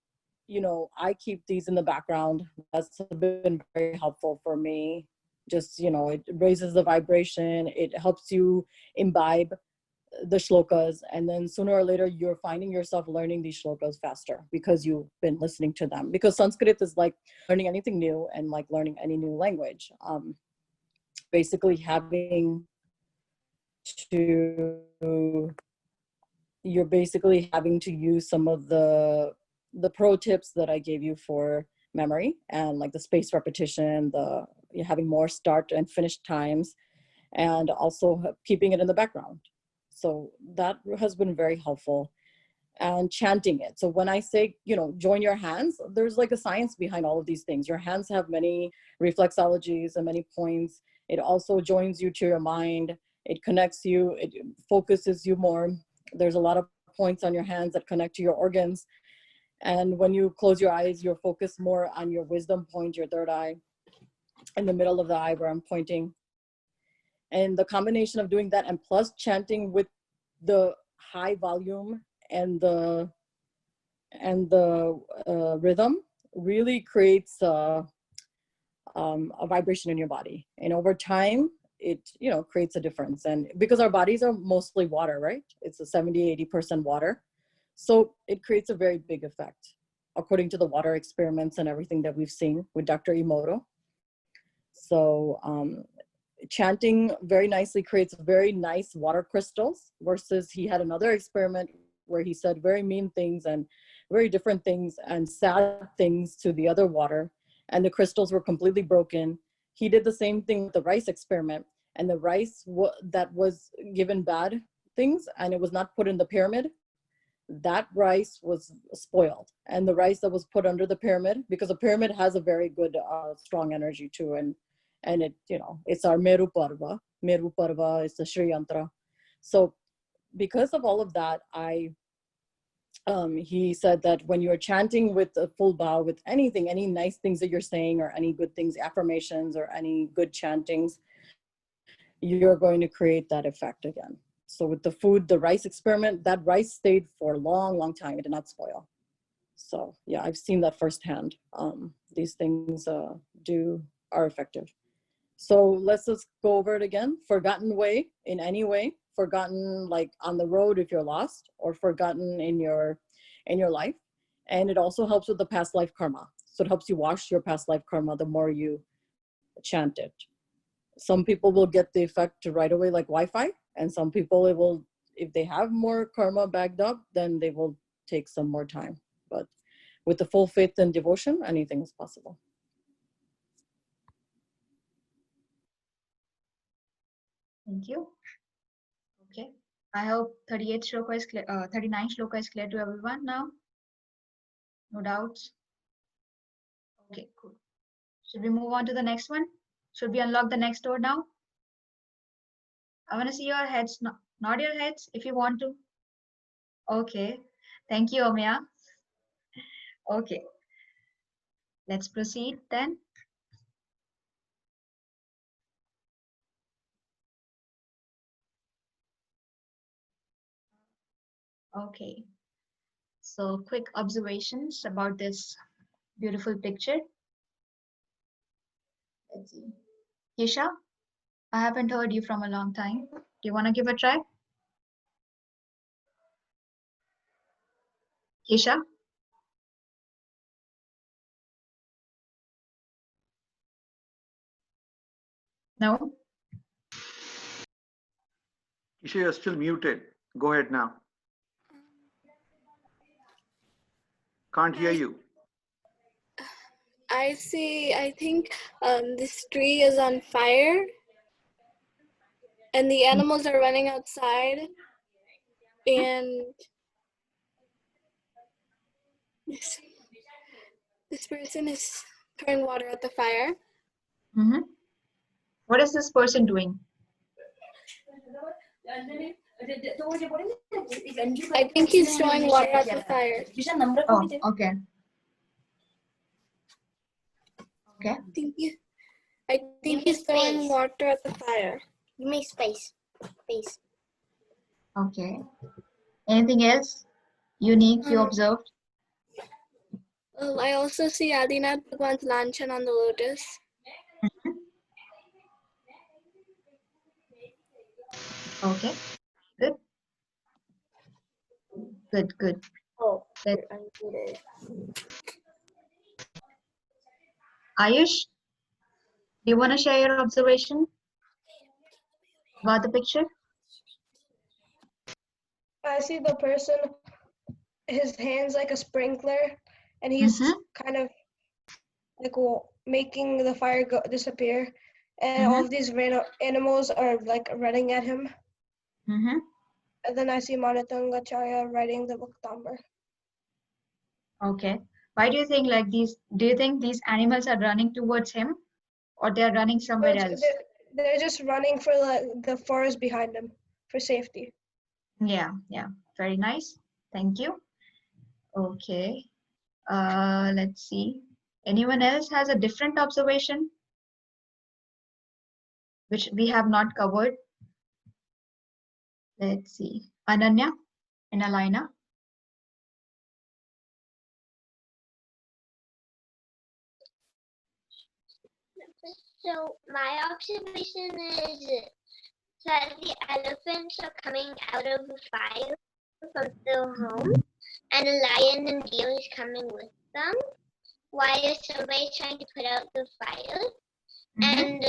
these in the background. That's been very helpful for me. Just it raises the vibration, it helps you imbibe the shlokas, and then sooner or later you're finding yourself learning these shlokas faster because you've been listening to them. Because Sanskrit is like learning anything new, and like learning any new language, basically having to you're basically having to use some of the pro tips that I gave you for memory, and like the spaced repetition, the having more start and finish times, and also keeping it in the background. So that has been very helpful. And chanting it. So when I say, join your hands, there's like a science behind all of these things. Your hands have many reflexologies and many points. It also joins you to your mind. It connects you. It focuses you more. There's a lot of points on your hands that connect to your organs. And when you close your eyes, you're focused more on your wisdom point, your third eye, in the middle of the eye where I'm pointing. And the combination of doing that and plus chanting with the high volume and the rhythm really creates a vibration in your body, and over time it creates a difference. And because our bodies are mostly water, right? It's a 70-80% water, so it creates a very big effect according to the water experiments and everything that we've seen with Dr. Emoto. So chanting very nicely creates very nice water crystals, versus he had another experiment where he said very mean things and very different things and sad things to the other water, and the crystals were completely broken. He did the same thing with the rice experiment, and the rice that was given bad things and it was not put in the pyramid, that rice was spoiled. And the rice that was put under the pyramid, because the pyramid has a very good strong energy too, and it, it's our Meru Parva. Meru Parva is the Shri Yantra. So because of all of that, he said that when you're chanting with a full bow, with anything, any nice things that you're saying or any good things, affirmations or any good chantings, you're going to create that effect again. So with the food, the rice experiment, that rice stayed for a long, long time. It did not spoil. So yeah, I've seen that firsthand. These things are effective. So let's just go over it again. Forgotten way, in any way. Forgotten like on the road if you're lost, or forgotten in your life. And it also helps with the past life karma. So it helps you wash your past life karma the more you chant it. Some people will get the effect right away like Wi-Fi, and some people it will, if they have more karma backed up, then they will take some more time. But with the full faith and devotion, anything is possible. Thank you. Okay. I hope 38 shloka is clear, 39 shloka is clear to everyone now. No doubts. Okay, cool. Should we move on to the next one? Should we unlock the next door now? I want to see your heads, nod your heads if you want to. Okay. Thank you, Omya. Okay. Let's proceed then. Okay. So quick observations about this beautiful picture. Let's see. Kisha, I haven't heard you from a long time. Do you want to give a try? Kisha? No? Isha, you're still muted. Go ahead now. Can't hear you. I think this tree is on fire and the animals are running outside, and this person is throwing water at the fire. Mm-hmm. What is this person doing? I think he's throwing water at the fire. Oh, okay. Okay. I think he's throwing water at the fire. You make space. Space. Okay. Anything else unique you observed? Well, I also see Adinath Bhagwan's lanchan on the lotus. Okay. Good. Good, good. Oh, Good. unmuted. Ayush, do you want to share your observation about the picture? I see the person, his hands like a sprinkler, and he's kind of like making the fire disappear, and all of these animals are like running at him. And then I see Manatangacharya riding the Bhaktamar. Okay. Why do you think like these? Do you think these animals are running towards him, or they're running somewhere else? They're just running for the forest behind them for safety. Yeah, yeah. Very nice. Thank you. Okay. Let's see. Anyone else has a different observation which we have not covered? Let's see. Ananya and Alina. So my observation is that the elephants are coming out of the fire from their home, and a lion and deer is coming with them, while somebody is trying to put out the fire, and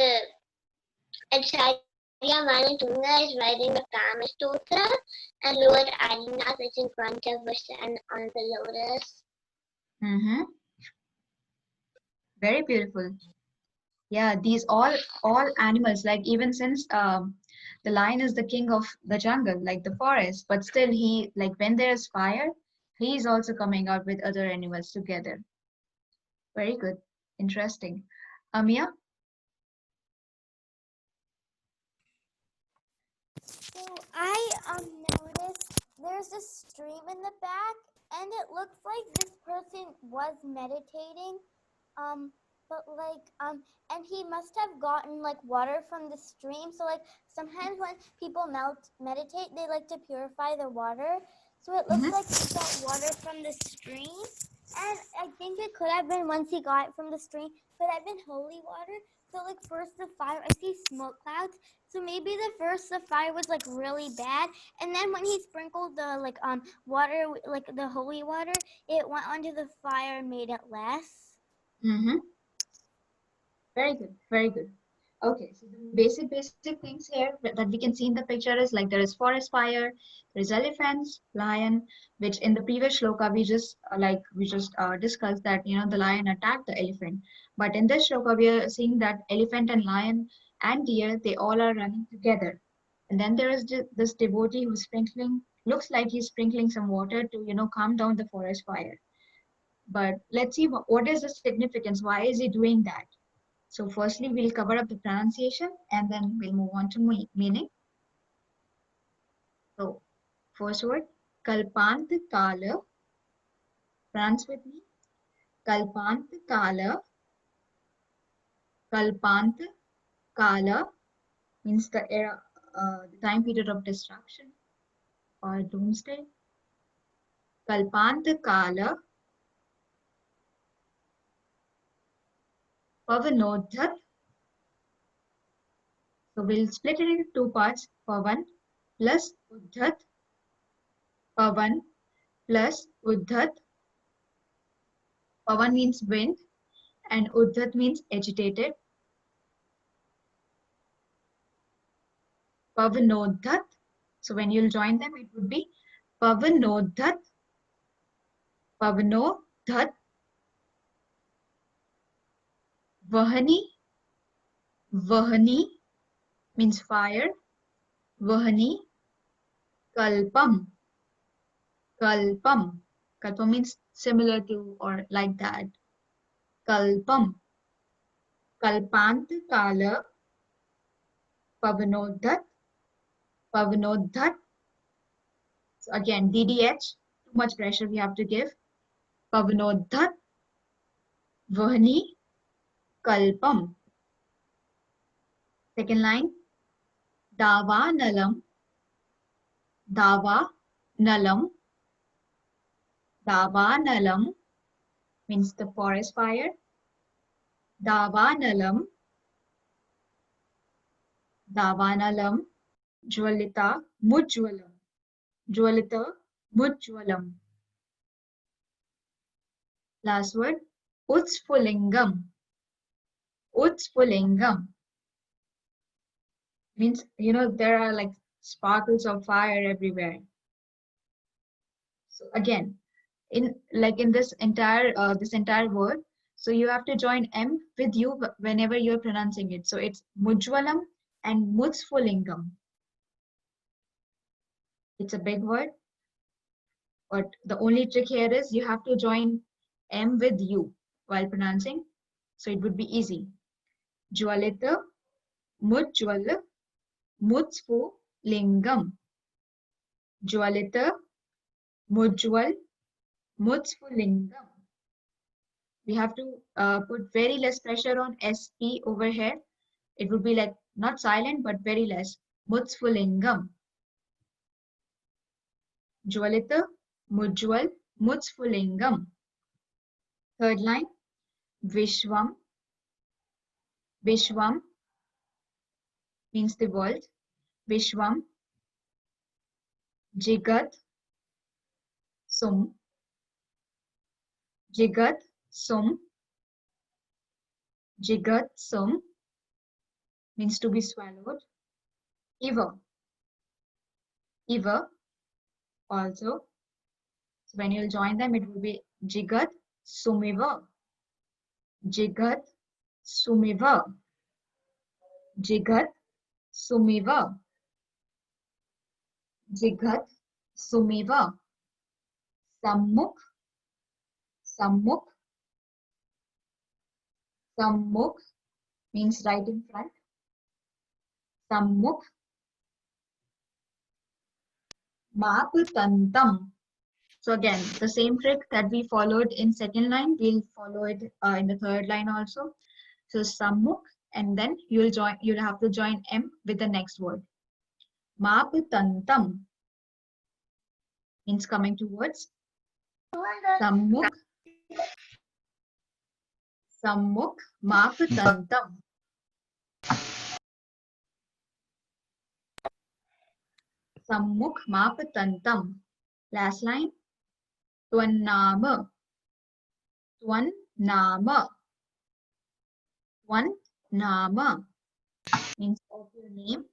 Acharya Manatunga is riding the Kama Stotra, and Lord Adinath is in front of us and on the lotus. Very beautiful. Yeah, these all animals, like even since the lion is the king of the jungle, like the forest, but still he, like when there's fire, he is also coming out with other animals together. Very good. Interesting. Amia? So I noticed there's a stream in the back, and it looks like this person was meditating. And he must have gotten like water from the stream. So like sometimes when people meditate, they like to purify the water. So it looks like he got water from the stream, and I think it could have been, once he got it from the stream, could have been holy water. So like first the fire, I see smoke clouds. So maybe the fire was like really bad, and then when he sprinkled the water, like the holy water, it went onto the fire and made it less. Very good, very good. Okay, so the basic things here that we can see in the picture is like there is forest fire, there is elephants, lion, which in the previous shloka we just discussed that the lion attacked the elephant. But in this shloka we are seeing that elephant and lion and deer, they all are running together. And then there is this devotee who's sprinkling, looks like he's sprinkling some water to calm down the forest fire. But let's see what is the significance? Why is he doing that? So firstly, we'll cover up the pronunciation and then we'll move on to meaning. So first word, Kalpant Kala. Pronounce with me. Kalpant Kala. Kalpant Kala means the era, the time period of destruction or doomsday. Kalpant Kala. Pavanodhat. So we'll split it into two parts. Pavan plus Uddhat. Pavan plus Uddhat. Pavan means wind and Uddhat means agitated. Pavanodhat. So when you'll join them, it would be Pavanodhat. Pavanodhat. Vahani. Vahani means fire. Vahani. Kalpam. Kalpam. Kalpam means similar to or like that. Kalpam. Kalpant Kala. Pavanodhat. Pavanodhat. So again, DDH. Too much pressure we have to give. Pavanodhat. Vahani. Kalpam. Second line. Dava Nalam. Dava Nalam. Dava Nalam means the forest fire. Dava Nalam. Dava Nalam. Jwalita Mujwalam. Jwalita Mujwalam. Last word. Utspulingam. Utspulingam means there are like sparkles of fire everywhere. So again, in this entire word, So you have to join M with U whenever you're pronouncing it. So it's Mujwalam and Mutsfulingam. It's a big word, but the only trick here is you have to join M with U while pronouncing. So it would be easy. Jwalita, Mujwal, Mutsfulingam. Jwalita, Mujwal, Mutsfulingam. We have to put very less pressure on SP over here. It would be like not silent, but very less. Mutsfulingam. Jwalita, Mujwal, Mutsfulingam. Third line, Vishwam. Vishwam means the world. Vishwam. Jigat, Sum. Jigat, Sum. Jigat, Sum means to be swallowed. Iva. Iva also. So when you'll join them, it will be Jigat, Sumiva. Jigat, Sumiva. Jigat, Sumiva. Jigat, Sumiva. Sammukh. Sammukh. Sammukh means right in front. Sammukh. Maputantam. So again, the same trick that we followed in second line, we'll follow it in the third line also. So Sammukh, and then you'll have to join M with the next word. Maputantam means coming towards. Sammukh. Sammukh, Maputantam. Sammukh, Maputantam. Last line. Twannama. Twannama. Twannama means of your name.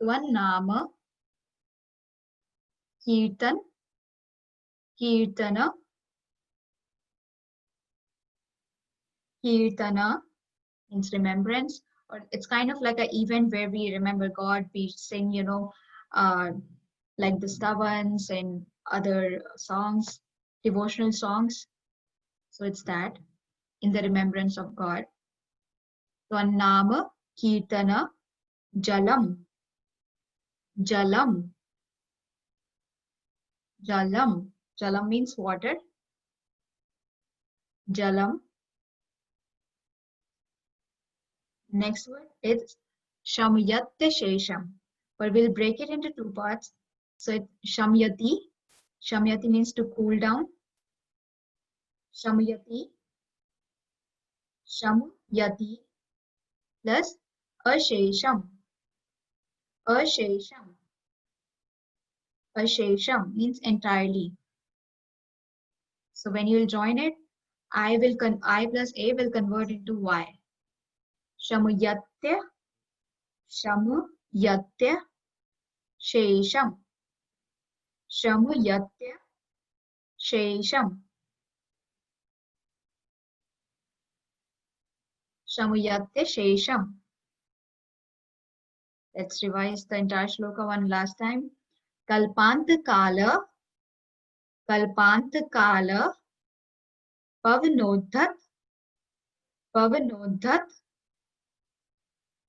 Twannama. Kirtan. Kirtana. Kirtana means remembrance, or it's kind of like an event where we remember God. We sing, like the stavans and other songs, devotional songs. So it's that, in the remembrance of God. Twannama, Kirtana, Jalam. Jalam. Jalam. Jalam means water. Jalam. Next word is Shamyatte Shesham. But we'll break it into two parts. So it's Shamyati. Shamyati means to cool down. Shamyati. Shamyati plus Ashesham. Ashesham. Ashesham means entirely. So when you'll join it, I plus A will convert into Y. Shamyatte. Shamyatte. Shesham. Shamyatte. Shesham. Shamyatte Shesham. Let's revise the entire shloka one last time. Kalpanta Kala. Kalpanta Kala. Pavanodhat. Pavanodhat.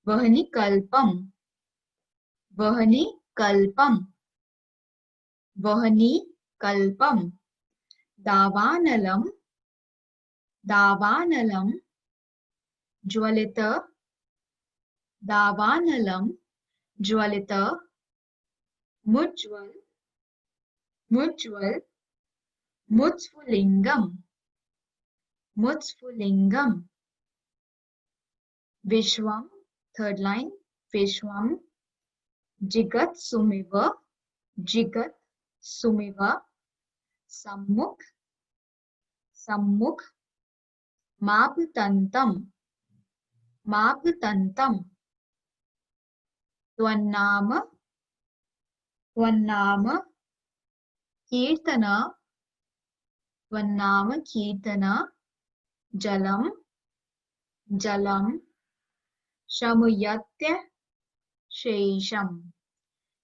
Vahani Kalpam. Vahani Kalpam. Vahani Kalpam. Davanalam. Davanalam. Jwalita. Davanalam. Jwalita. Mujwal. Mujwal. Mutsfulingam. Mutsfulingam. Vishwam. Third line. Vishwam. Jigat Sumiva. Jigat Sumiva. Sammukh. Sammukh. Maputantam. Maputantam. Twannama. Twannama. Kirtana. Twannama Kirtana. jalam, jalam, shamuyatya, shesham,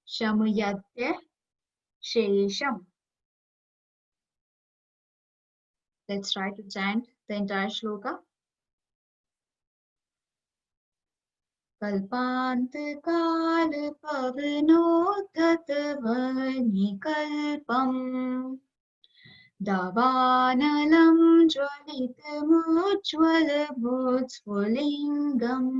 shamuyatya, shesham. Let's try to chant the entire shloka. कल्पान्तकाल पवनोद्धतवनिकल्पम् दावानलं ज्वलितमुज्ज्वलभूत्स्फुलिङ्गम्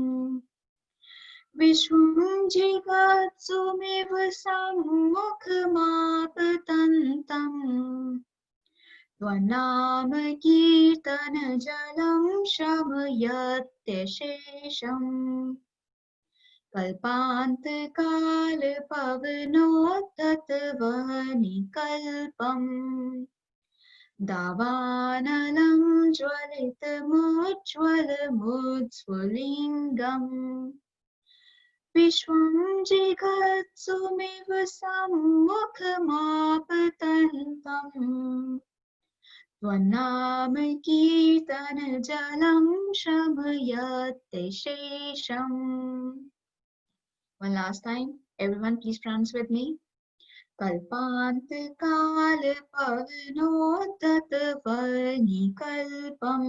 विश्वं जिगत्सुमिव सम्मुखमापतन्तम् त्वन्नाम कीर्तनजलं शमयत्यशेषम् कल्पान्तकालपवनोद्धतवनिकल्पम् दावानलं ज्वलितमुज्ज्वलमुत्स्फुलिङ्गम् विश्वं जिगत्सुमिव सम्मुखमापतन्तम् त्वन्नाम कीर्तनजलं शमयत्यशेषम्. One last time, everyone please pronounce with me. Kalpantakalapavanoddatavanikalpam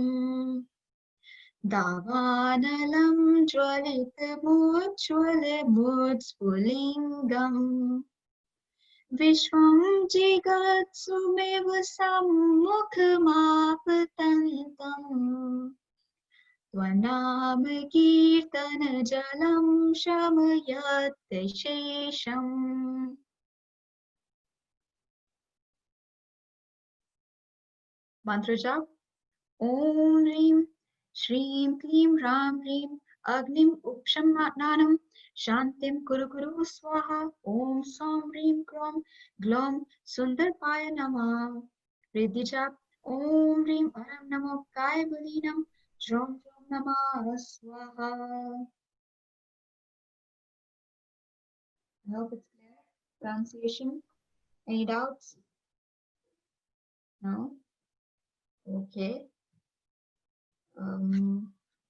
Davanalaam ज्वलितमुज्ज्वलमुत्स्फुलिङ्गम् विश्वं जिगत्सुमिव सम्मुखमापतन्तम् त्वन्नाम कीर्तनजलं शमयत्यशेषम्. Mantra jap. Om ह्रीं Shriim Kleem Ram Hreem Agnim Upshamnanam Shantim Kuru Kuru Swaha Om Som Hreem Krom Glom Sundarpaya Namah. Riddhi jap. Om Hreem Aram Namo Kaya Balinam Jrom Jrom Namah Swaha. I hope it's clear. Pronunciation. Any doubts? No? Okay.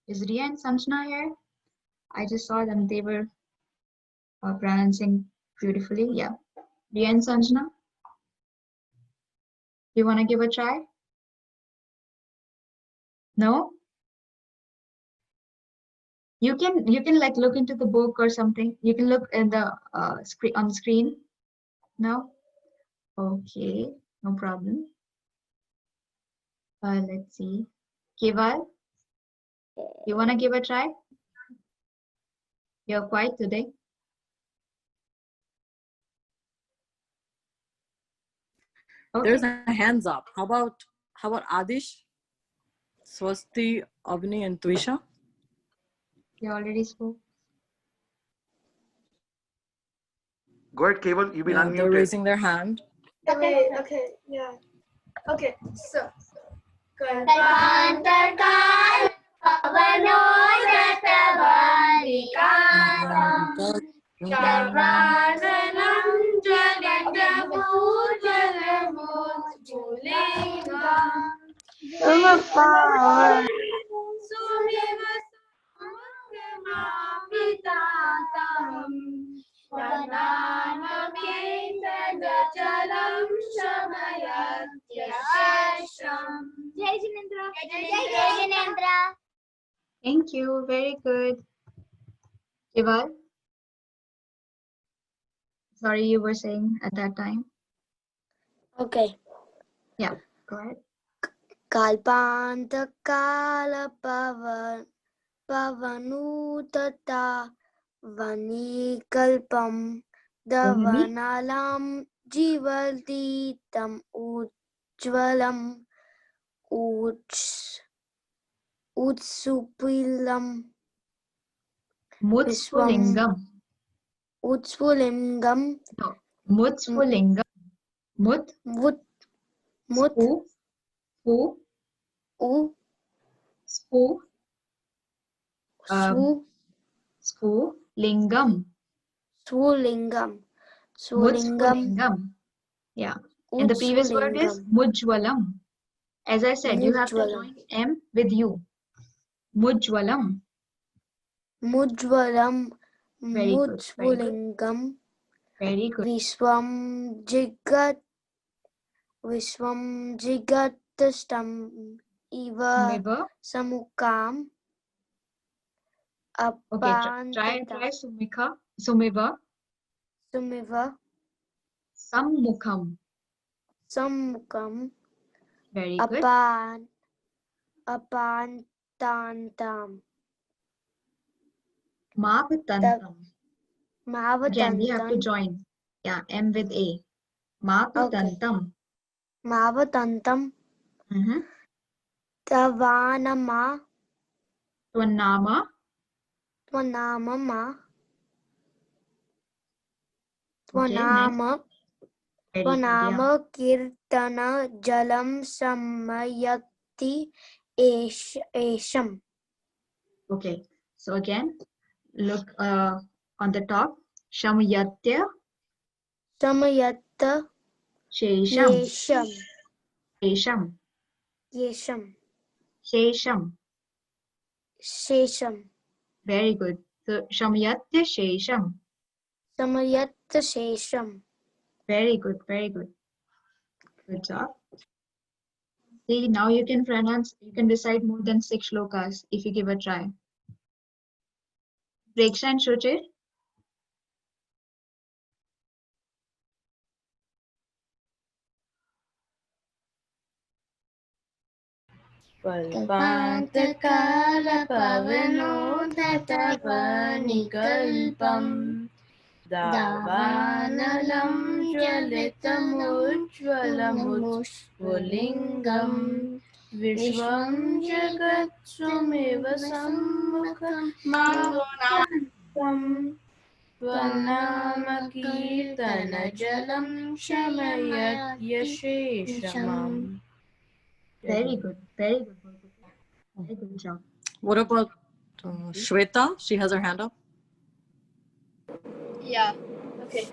Is Riya and Sanjana here? I just saw them. They were pronouncing beautifully. Yeah. Riya and Sanjana? You want to give a try? No? You can like look into the book or something. You can look in the screen on the screen. No? Okay, no problem. Let's see. Keval, you want to give a try? You're quiet today. Okay. There's a hands up. How about Adish, Swasti, Avni, and Twisha? You already spoke. Go ahead, Keval. You've been unmuted. They're raising their hand. Okay, yeah. Okay, so. Kalpantakal pavanoddatavanikalpam Davananam ज्वलितमुज्ज्वलमुत्स्फुलिङ्गम् सुमिव सम्मुखमापितातम् त्वन्नाम कीर्तनजलं शमयत्यशेषम्. Jai Jinendra. Jai Jinendra. Thank you. Very good. Keval? Sorry, you were saying at that time. Okay. Yeah, go ahead. Kalpantakala pavanutatavanikalpam davanalam jivalditam ujjvalam utsupilam Mutspulingam. Utspulingam. No, Mutspulingam. Mut. Spu. Spu. Spu. Lingam. Swulingam. Mutspulingam. Yeah. And the previous word is Mujwalam. As I said, you have to Mujwalam. join M with you. Mujwalam. Mujwalam. Very good. Very good. Mujsvulingam. Very good. Vishwam Jigat. Vishwam Jigatastam Iva Sumiva. Samukam. Okay, try Apantata. Sumika. Sumiva. Sumiva. Sammukam. Sammukam. Very good. Apantantam. Mapatantam. Again, we have to Mavatantam. join. Yeah, M with A. Mapatantam. Mavatantam. Mm-hmm. Tavanama. Twanama. Twanamama. Okay, next. Twanama. Very good, yeah. Twanama Kirtana Jalam Samayati Esham. Okay, so again, look on the top. Shamayatya. Samayatta Shesham. Yesham. Shesham. Yesham. Shesham. Shesham. Very good. So Shamayatya Shesham. Samayatta Shesham. Very good, very good. Good job. See, now you can pronounce, you can recite more than 6 shlokas if you give a try. Preksha and Shuchir. कल्पान्तकालपवनोदतवनिकल्पम् दावानलं ज्वलितमुज्ज्वलमुज्ज्वलिङ्गम् विश्वं जगत्सुमिव सम्मुखमावनान्तम् त्वन्नामकीर्तनजलं शमयत्यशेषमम्. Very good, very good. Very good job. What about Shweta? She has her hand up. Yeah, okay.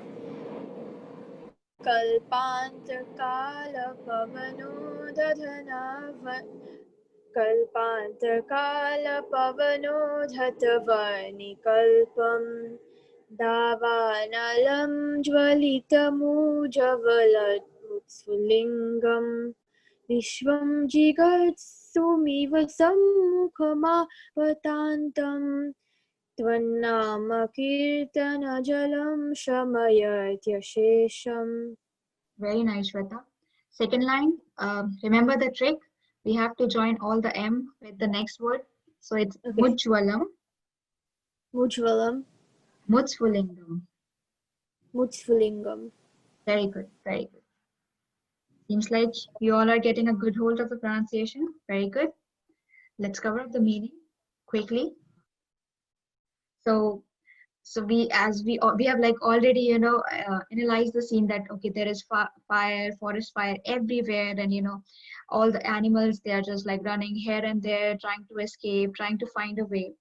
कल्पान्तकालपवनोदधनाव दावानलं ज्वलितमुज्ज्वलमुत्स्फुलिङ्गम् विश्वं जिगत्सुमिव सम्मुखमावतान्तम् त्वन्नामकीर्तनजलं शमयत्यशेषम्. Very nice, Shweta. Second line, remember the trick? We have to join all the M with the next word. So it's Okay. Mujwalam. Mujwalam. Mutsfulingam. Mutsfulingam. Very good, very good. Seems like you all are getting a good hold of the pronunciation. Very good. Let's cover up the meaning quickly. So we have like already analyzed the scene that okay, there is fire, forest fire everywhere, and all the animals, they are just like running here and there, trying to escape, trying to find a way.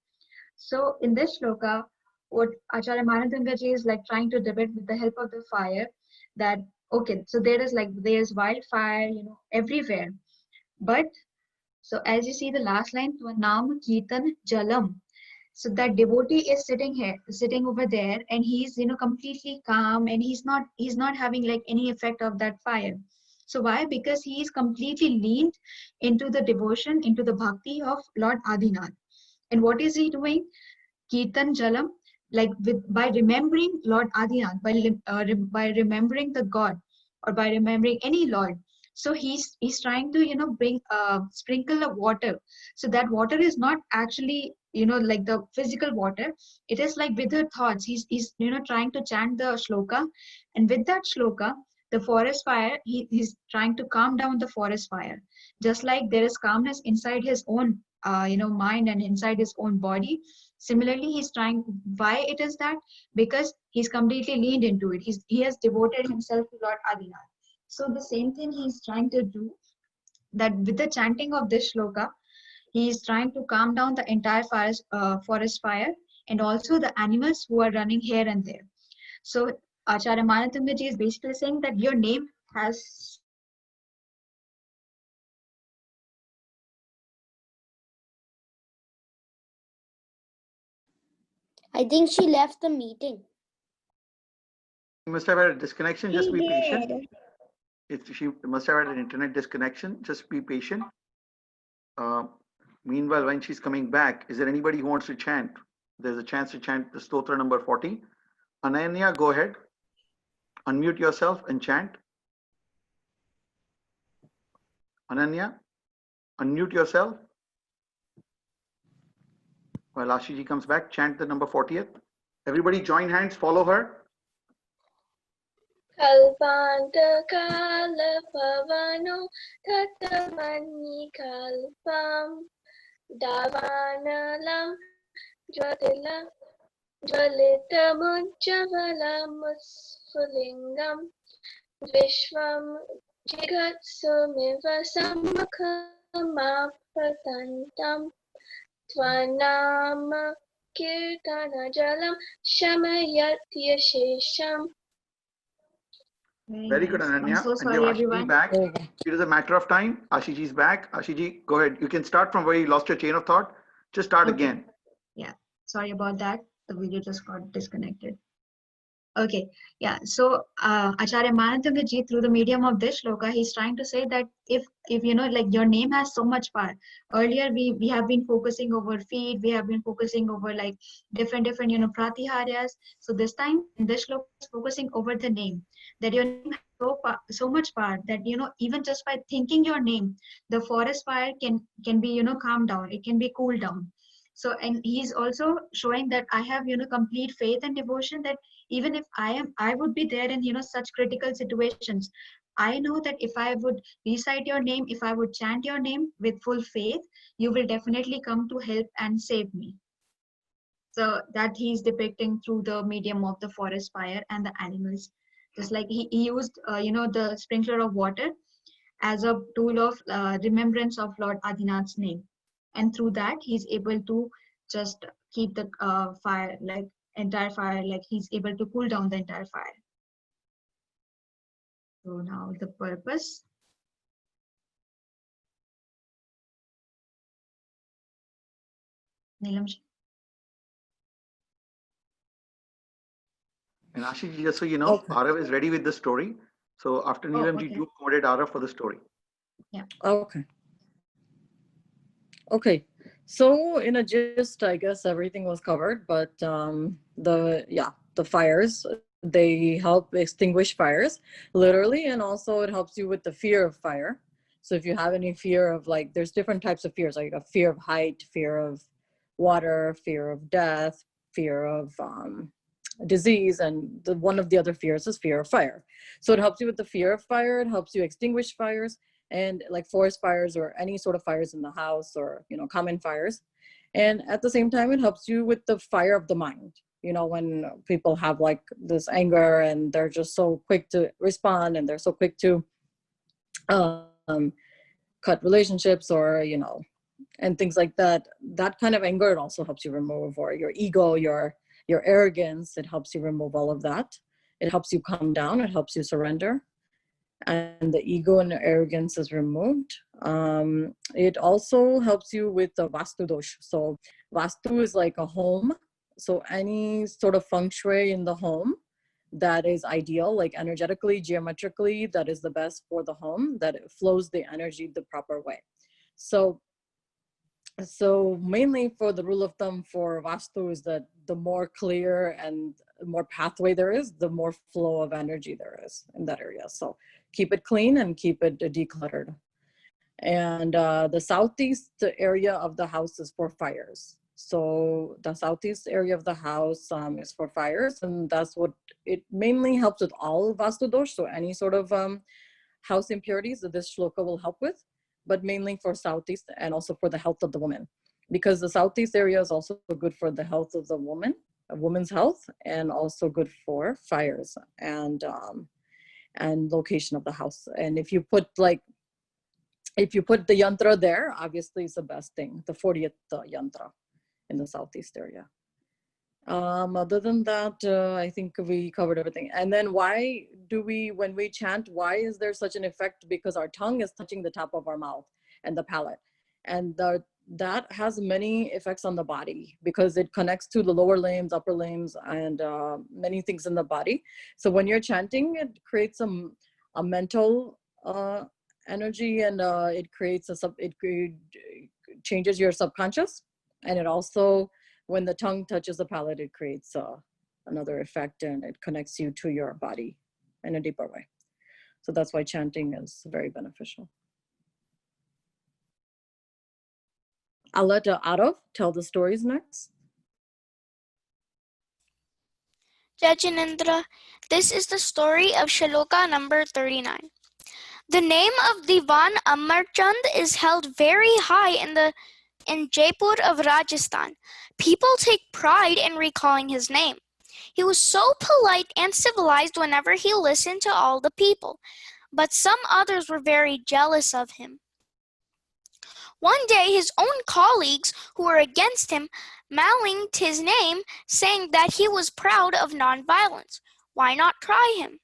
So in this shloka, what Acharya Manatungaji is like trying to depict with the help of the fire, that okay, so there's wildfire everywhere, but so as you see the last line, Tvanam Kirtan Jalam. So that devotee is sitting over there, and he's completely calm, and he's not having like any effect of that fire. So why? Because he is completely leaned into the devotion, into the bhakti of Lord Adinath. And what is he doing? Kirtan Jalam, like by remembering Lord Adinath, by remembering the God, or by remembering any Lord. So he's trying to bring sprinkle of water. So that water is not actually like the physical water. It is like with the thoughts. He's trying to chant the shloka, and with that shloka, the forest fire, he's trying to calm down the forest fire. Just like there is calmness inside his own mind and inside his own body. Similarly, he's trying. Why it is that? Because he's completely leaned into it. He has devoted himself to Lord Adinath. So the same thing he's trying to do, that with the chanting of this shloka, he is trying to calm down the entire forest fire, and also the animals who are running here and there. So Acharya Manatungaji is basically saying that your name has I think she left the meeting. You must have had a disconnection. Just She be patient. did. She must have had an internet disconnection. Just be patient. Meanwhile, when she's coming back, is there anybody who wants to chant? There's a chance to chant the Stotra number 40. Ananya, go ahead. Unmute yourself and chant. Ananya, unmute yourself. While Ashiji comes back, chant the number 40th. Everybody join hands, follow her. Kalpantakalavavano tatamani kalpam davanalam jwalitamujjavalamusphulingam vishwam jigatsumiva sammukhamapratantam tvanama kirtana jalam shamayatyashesham. Very good, Ananya. I'm so And sorry, we have Ashiji everyone. back. It is a matter of time. Ashiji's back. Ashiji, go ahead. You can start from where you lost your chain of thought. Just start again. Yeah, sorry about that. The video just got disconnected. Okay, yeah. So Acharya Manatanga ji, through the medium of this shloka, he's trying to say that if you know, like your name has so much power. Earlier we have been focusing over feet, we have been focusing over like different pratiharyas. So this time this shloka is focusing over the name, that your name has so much power that even just by thinking your name, the forest fire can be calmed down, it can be cooled down. So, and he's also showing that I have complete faith and devotion, that even if I would be there in such critical situations, I know that if I would recite your name, if I would chant your name with full faith, you will definitely come to help and save me. So that he's depicting through the medium of the forest fire and the animals. Just like he used the sprinkler of water as a tool of remembrance of Lord Adinath's name, and through that he's able to just keep the fire, like entire fire, like he's able to cool down the entire fire. So now the purpose. Neelam. And Ashiji, just so you know, Arav is ready with the story. So after Neelamji, do accommodate Arav for the story. Yeah. Okay. Okay. So in a gist, I guess everything was covered, but the fires, they help extinguish fires, literally, and also it helps you with the fear of fire. So if you have any fear of, like, there's different types of fears, like a fear of height, fear of water, fear of death, fear of disease, and one of the other fears is fear of fire. So it helps you with the fear of fire, it helps you extinguish fires, and like forest fires or any sort of fires in the house, or common fires. And at the same time, it helps you with the fire of the mind. When people have like this anger and they're just so quick to respond, and they're so quick to cut relationships, or and things like that, that kind of anger, it also helps you remove, or your ego, your arrogance, it helps you remove all of that. It helps you calm down, it helps you surrender, and the ego and the arrogance is removed. It also helps you with the Vastu dosh. So Vastu is like a home. So any sort of feng shui in the home that is ideal, like energetically, geometrically, that is the best for the home, that it flows the energy the proper way. So mainly for the rule of thumb for Vastu is that the more clear and more pathway there is, the more flow of energy there is in that area. So keep it clean and keep it decluttered. And the southeast area of the house is for fires. So the southeast area of the house is for fires, and that's what it mainly helps with all Vastu dosh. So any sort of house impurities that this shloka will help with, but mainly for southeast, and also for the health of the woman, because the southeast area is also good for the health of the woman, a woman's health, and also good for fires and location of the house. And if you put the yantra there, obviously it's the best thing, the 40th yantra in the southeast area. Other than that, I think we covered everything. And then why do we, when we chant, why is there such an effect? Because our tongue is touching the top of our mouth and the palate. And that has many effects on the body because it connects to the lower limbs, upper limbs, and many things in the body. So when you're chanting, it creates a mental energy, and it changes your subconscious. And it also, when the tongue touches the palate, it creates another effect, and it connects you to your body in a deeper way. So that's why chanting is very beneficial. I'll let Arav tell the stories next. Jajinendra, this is the story of Shloka number 39. The name of Diwan Amarchand is held very high in Jaipur of Rajasthan. People take pride in recalling his name. He was so polite and civilized whenever he listened to all the people, but some others were very jealous of him. One day his own colleagues, who were against him, malign his name, saying that he was proud of non-violence. Why not try him?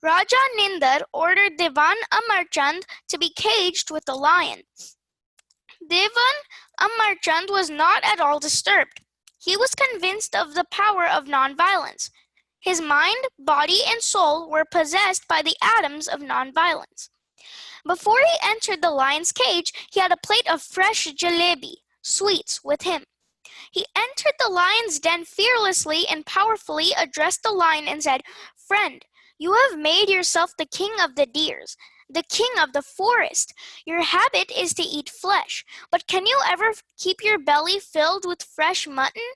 Raja Nindar ordered Diwan Amarchand to be caged with a lion. Diwan Amarchand was not at all disturbed. He was convinced of the power of non-violence. His mind, body, and soul were possessed by the atoms of non-violence. Before he entered the lion's cage, he had a plate of fresh jalebi, sweets, with him. He entered the lion's den fearlessly and powerfully addressed the lion and said, "Friend, you have made yourself the king of the deers, the king of the forest. Your habit is to eat flesh, but can you ever keep your belly filled with fresh mutton?"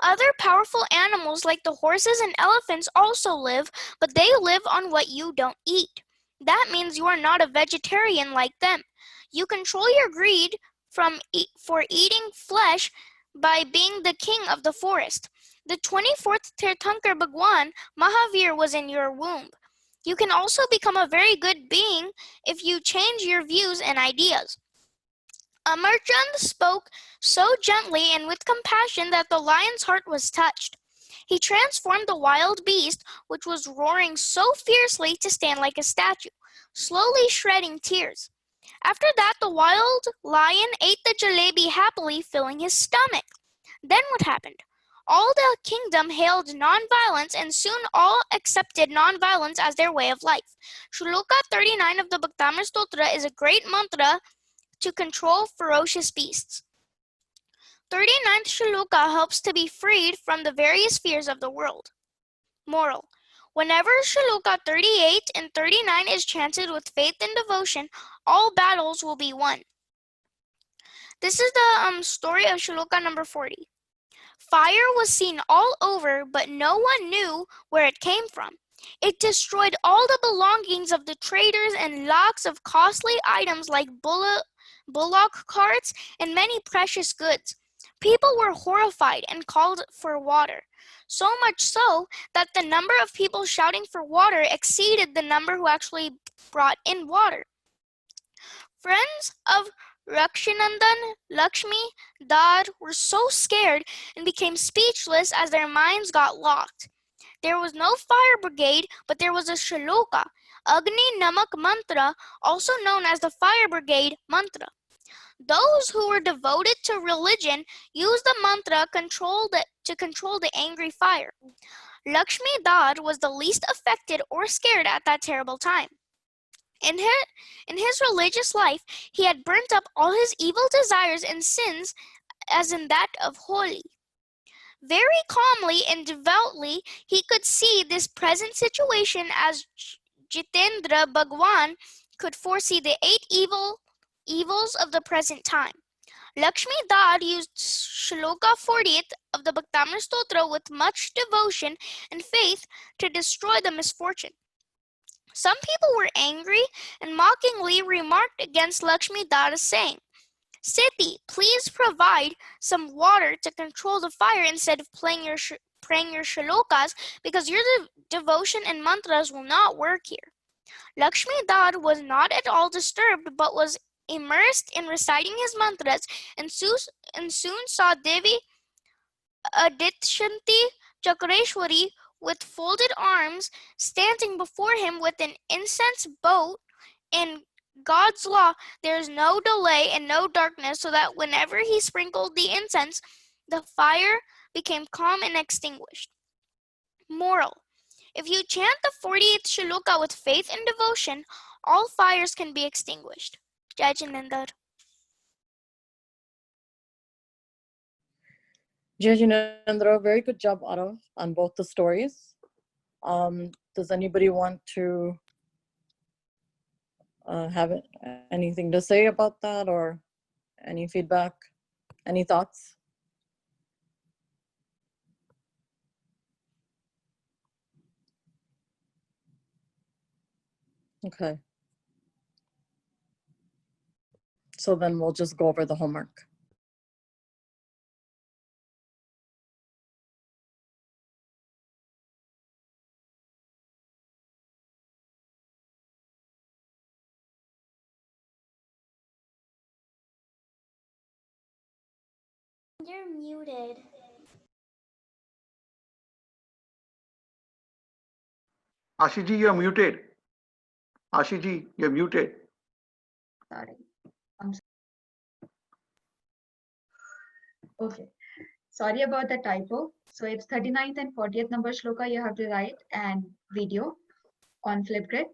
Other powerful animals like the horses and elephants also live, but they live on what you don't eat. That means you are not a vegetarian like them. You control your greed for eating flesh by being the king of the forest. The 24th Tirthankar Bhagwan, Mahavir, was in your womb. You can also become a very good being if you change your views and ideas. Amarchand spoke so gently and with compassion that the lion's heart was touched. He transformed the wild beast, which was roaring so fiercely, to stand like a statue, slowly shedding tears. After that, the wild lion ate the jalebi happily, filling his stomach. Then what happened? All the kingdom hailed non-violence, and soon all accepted non-violence as their way of life. Shloka 39 of the Bhaktamar Stotra is a great mantra to control ferocious beasts. 39th Shloka helps to be freed from the various fears of the world. Moral: whenever Shloka 38 and 39 is chanted with faith and devotion, all battles will be won. This is the story of Shloka number 40. Fire was seen all over, but no one knew where it came from. It destroyed all the belongings of the traders and lakhs of costly items like bullock carts and many precious goods. People were horrified and called for water, so much so that the number of people shouting for water exceeded the number who actually brought in water. Friends of Rakshanandan, Lakshmi, Dad were so scared and became speechless as their minds got locked. There was no fire brigade, but there was a shloka, Agni Namak mantra, also known as the fire brigade mantra. Those who were devoted to religion used the mantra to control the angry fire. Lakshmi Dad was the least affected or scared at that terrible time. In his religious life, he had burnt up all his evil desires and sins as in that of Holi. Very calmly and devoutly, he could see this present situation as Jitendra Bhagwan could foresee the 8 evils of the present time. Lakshmi Dad used Shloka 40th of the Bhaktamar Stotra with much devotion and faith to destroy the misfortune. Some people were angry and mockingly remarked against Lakshmi Dada, saying, "Siti, please provide some water to control the fire instead of praying your shlokas, because your devotion and mantras will not work here." Lakshmi Dad was not at all disturbed, but was immersed in reciting his mantras, and soon saw Devi Adityanti Chakreshwari with folded arms standing before him with an incense boat and God's law, there is no delay and no darkness, so that whenever he sprinkled the incense, the fire became calm and extinguished. Moral: if you chant the 48th Shloka with faith and devotion, all fires can be extinguished. Jai Jinendra. Jai Jinendra, very good job, Arav, on both the stories. Does anybody want to have anything to say about that, or any feedback, any thoughts? Okay. So then we'll just go over the homework. You're muted. Ashiji, you're muted. Ashiji, you're muted. Sorry. Okay. Sorry about the typo. So it's 39th and 40th number shloka you have to write and video on Flipgrid.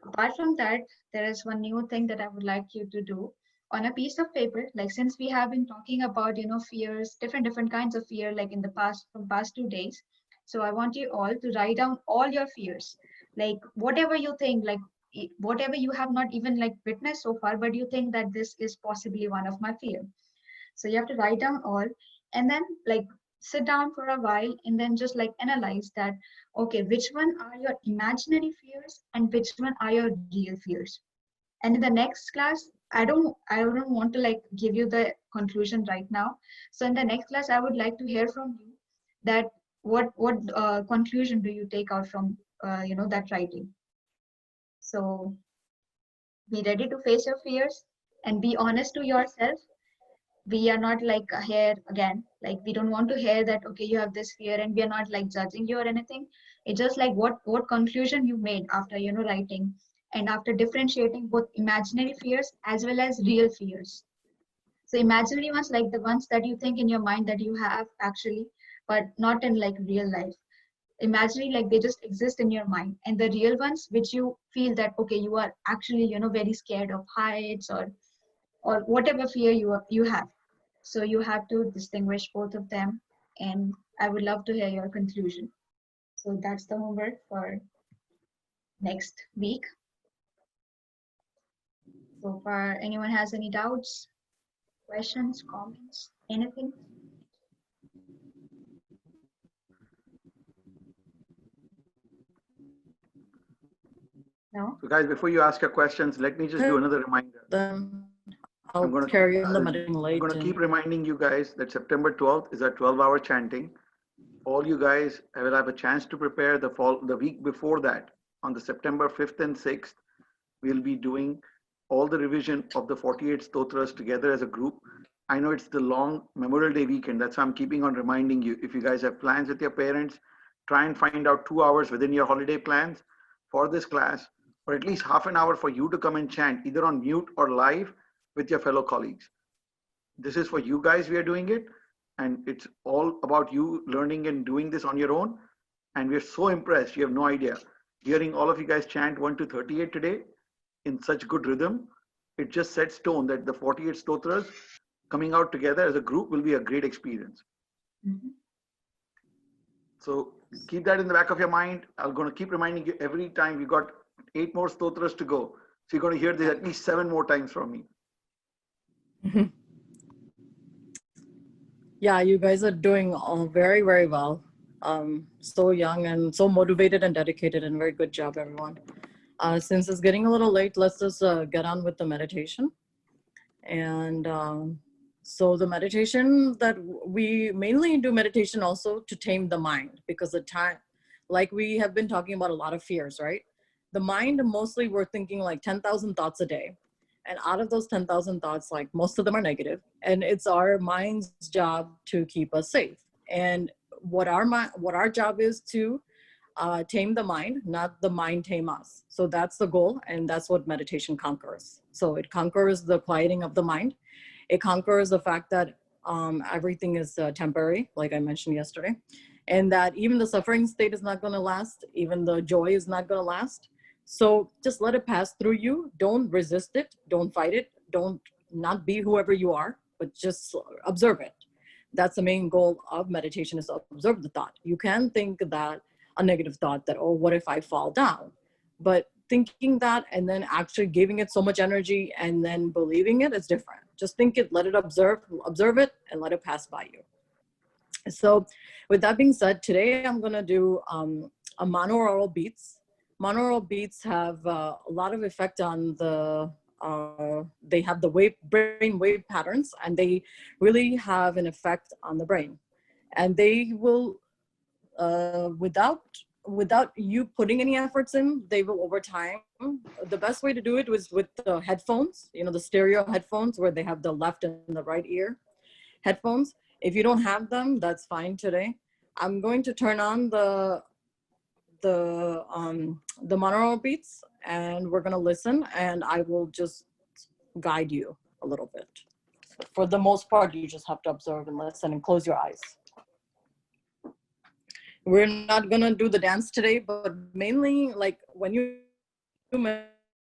Apart from that, there is one new thing that I would like you to do on a piece of paper. Like since we have been talking about, fears, different kinds of fear, like in the past 2 days. So I want you all to write down all your fears, like whatever you think, like whatever you have not even like witnessed so far, but you think that this is possibly one of my fear. So you have to write down all and then like sit down for a while and then just like analyze that, okay, which one are your imaginary fears and which one are your real fears. And in the next class, I don't want to like give you the conclusion right now. So in the next class, I would like to hear from you that what conclusion do you take out from that writing. So be ready to face your fears and be honest to yourself. We are not like here again, like we don't want to hear that okay you have this fear, and we are not like judging you or anything. It's just like what conclusion you made after writing and after differentiating both imaginary fears as well as real fears. So imaginary ones, like the ones that you think in your mind that you have actually, but not in like real life. Imaginary, like they just exist in your mind, and the real ones which you feel that okay you are actually very scared of heights or whatever fear you have. So you have to distinguish both of them, and I would love to hear your conclusion. So that's the homework for next week. So far, anyone has any doubts, questions, comments, anything? No? So guys, before you ask your questions, let me just do another reminder. Then I'll carry on the meditation late. I'm going to keep reminding you guys that September 12th is our 12-hour chanting. All you guys will have a chance to prepare the week before that. On the September 5th and 6th, we'll be doing all the revision of the 48 stotras together as a group. I know it's the long Memorial Day weekend. That's why I'm keeping on reminding you. If you guys have plans with your parents, try and find out 2 hours within your holiday plans for this class, or at least half an hour for you to come and chant either on mute or live with your fellow colleagues. This is for you guys, we are doing it. And it's all about you learning and doing this on your own. And we're so impressed. You have no idea. Hearing all of you guys chant 1 to 38 today in such good rhythm, it just sets tone that the 48 stotras coming out together as a group will be a great experience. Mm-hmm. So keep that in the back of your mind. I'm going to keep reminding you every time. We got 8 more stotras to go. So you're going to hear this at least 7 more times from me. Yeah, you guys are doing all very, very well. So young and so motivated and dedicated, and very good job, everyone. Since it's getting a little late, let's just get on with the meditation. And so the meditation that we mainly do meditation also to tame the mind, because the time, like we have been talking about a lot of fears, right? The mind, mostly we're thinking like 10,000 thoughts a day. And out of those 10,000 thoughts, like most of them are negative, and it's our mind's job to keep us safe. And what our job is to tame the mind, not the mind tame us. So that's the goal, and that's what meditation conquers. So it conquers the quieting of the mind. It conquers the fact that everything is temporary, like I mentioned yesterday, and that even the suffering state is not going to last, even the joy is not going to last. So just let it pass through you. Don't resist it. Don't fight it. Don't not be whoever you are, but just observe it. That's the main goal of meditation, is to observe the thought. You can think that a negative thought that, oh, what if I fall down? But thinking that and then actually giving it so much energy and then believing it is different. Just think it, let it observe it, and let it pass by you. So with that being said, today I'm going to do a monaural beats. Monaural beats have a lot of effect on the, they have the brain wave patterns, and they really have an effect on the brain. And they will, without you putting any efforts in, they will over time. The best way to do it was with the headphones, you know, the stereo headphones where they have the left and the right ear headphones. If you don't have them, that's fine today. I'm going to turn on the monaural beats, and we're going to listen, and I will just guide you a little bit. For the most part, you just have to observe and listen and close your eyes. We're not going to do the dance today, but mainly, like, when you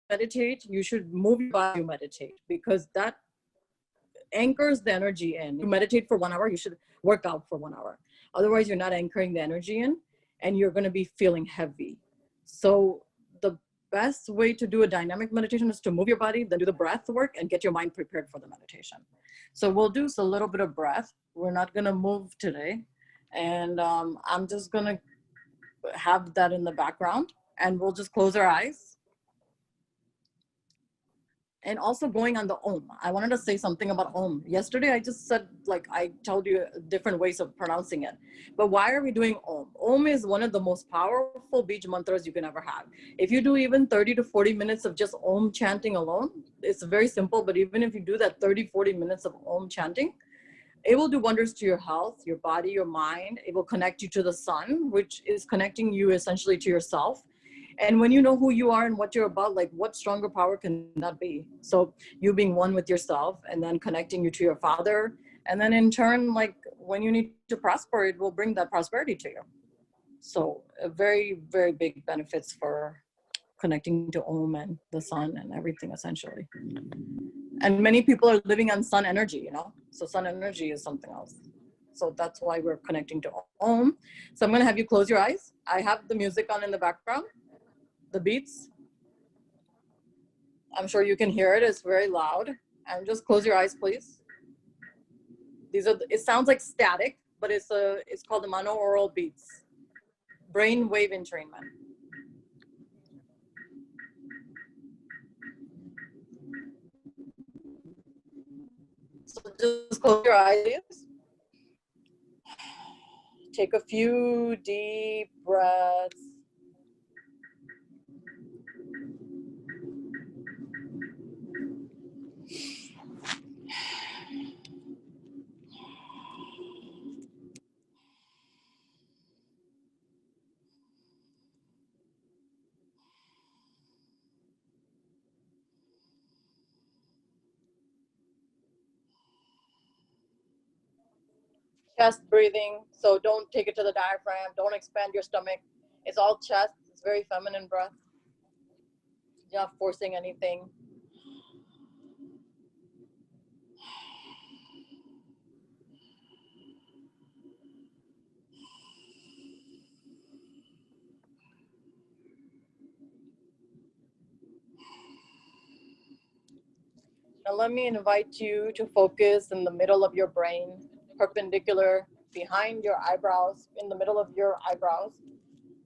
meditate, you should move your body to meditate, because that anchors the energy in. You meditate for 1 hour, you should work out for 1 hour. Otherwise, you're not anchoring the energy in, and you're going to be feeling heavy. So the best way to do a dynamic meditation is to move your body, then do the breath work, and get your mind prepared for the meditation. So we'll do a little bit of breath. We're not going to move today. And I'm just going to have that in the background, and we'll just close our eyes. And also going on the Om. I wanted to say something about Om. Yesterday, I just said, like, I told you different ways of pronouncing it. But why are we doing Om? Om is one of the most powerful Bij mantras you can ever have. If you do even 30 to 40 minutes of just Om chanting alone, it's very simple. But even if you do that 30, 40 minutes of Om chanting, it will do wonders to your health, your body, your mind. It will connect you to the sun, which is connecting you essentially to yourself. And when you know who you are and what you're about, like, what stronger power can that be? So you being one with yourself, and then connecting you to your father. And then in turn, like, when you need to prosper, it will bring that prosperity to you. So very, very big benefits for connecting to Om and the sun and everything, essentially. And many people are living on sun energy, you know? So sun energy is something else. So that's why we're connecting to Om. So I'm going to have you close your eyes. I have the music on in the background, the beats. I'm sure you can hear it. It's very loud. And just close your eyes, please. It sounds like static, but it's called the monaural beats, brain wave entrainment. So just close your eyes. Take a few deep breaths. Chest breathing, so don't take it to the diaphragm, don't expand your stomach. It's all chest. It's very feminine breath. You're not forcing anything. Now let me invite you to focus in the middle of your brain, perpendicular behind your eyebrows, in the middle of your eyebrows.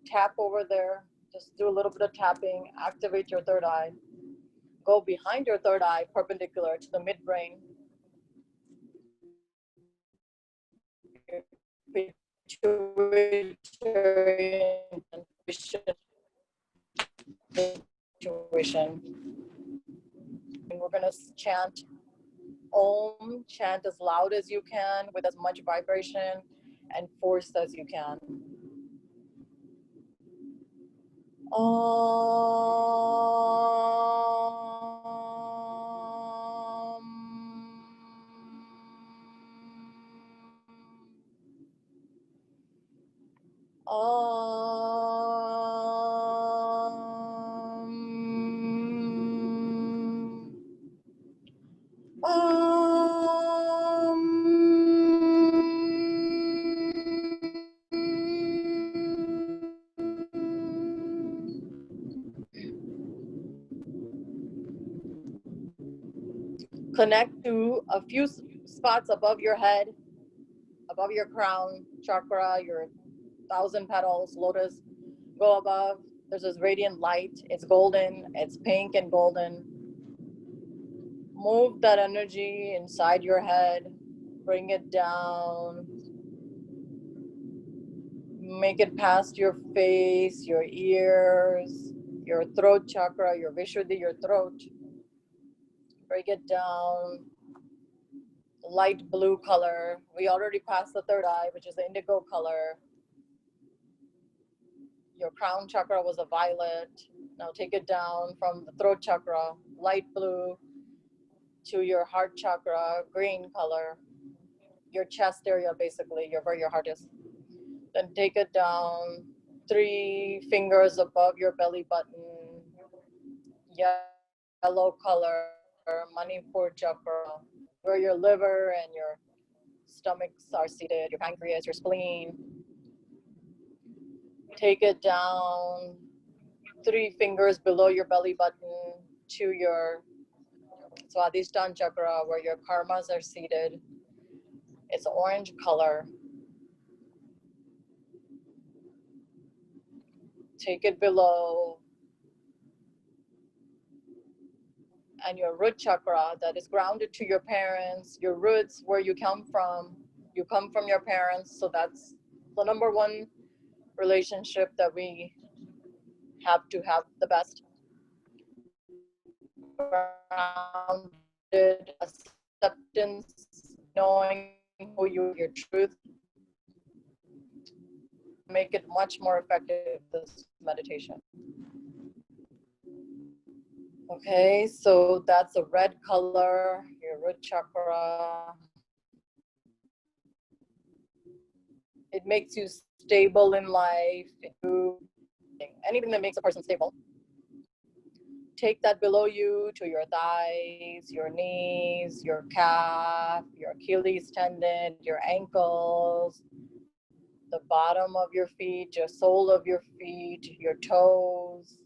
Tap over there. Just do a little bit of tapping. Activate your third eye. Go behind your third eye, perpendicular to the midbrain. Intuition. And we're going to chant Om, chant as loud as you can, with as much vibration and force as you can. Connect to a few spots above your head, above your crown chakra, your 1,000 petals, lotus. Go above. There's this radiant light. It's golden. It's pink and golden. Move that energy inside your head. Bring it down. Make it past your face, your ears, your throat chakra, your Vishuddhi, your throat. Break it down. Light blue color. We already passed the third eye, which is the indigo color. Your crown chakra was a violet. Now take it down from the throat chakra, light blue, to your heart chakra, green color. Your chest area, basically, where your heart is. Then take it down 3 fingers above your belly button, yellow color, Manipur chakra, where your liver and your stomachs are seated, your pancreas, your spleen. Take it down 3 fingers below your belly button to your Swadhisthana chakra, where your karmas are seated. It's orange color. Take it below. And your root chakra, that is grounded to your parents, your roots, where you come from. You come from your parents, so that's the number one relationship that we have to have the best. Grounded acceptance, knowing who you are, your truth. Make it much more effective, this meditation. Okay, so that's a red color, your root chakra. It makes you stable in life. Anything that makes a person stable. Take that below you to your thighs, your knees, your calf, your Achilles tendon, your ankles, the bottom of your feet, your sole of your feet, your toes,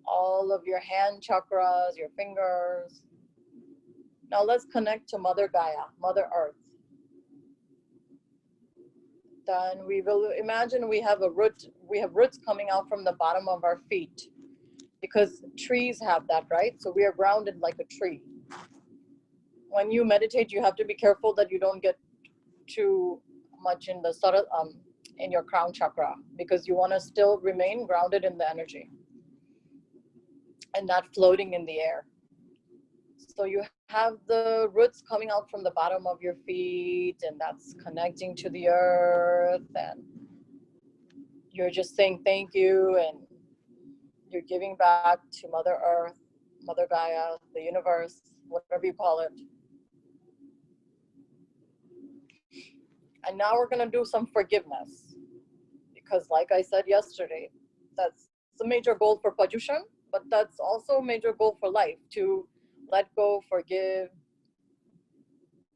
all of your hand chakras, your fingers. Now let's connect to Mother Gaia, Mother Earth. Then we will imagine we have roots coming out from the bottom of our feet, because trees have that, right? So we are grounded like a tree. When you meditate, you have to be careful that you don't get too much in the in your crown chakra, because you want to still remain grounded in the energy and not floating in the air. So you have the roots coming out from the bottom of your feet, and that's connecting to the earth, and you're just saying thank you, and you're giving back to Mother Earth, Mother Gaia, the universe, whatever you call it. And now we're going to do some forgiveness, because like I said yesterday, that's a major goal for Pajushan, but that's also a major goal for life, to let go, forgive.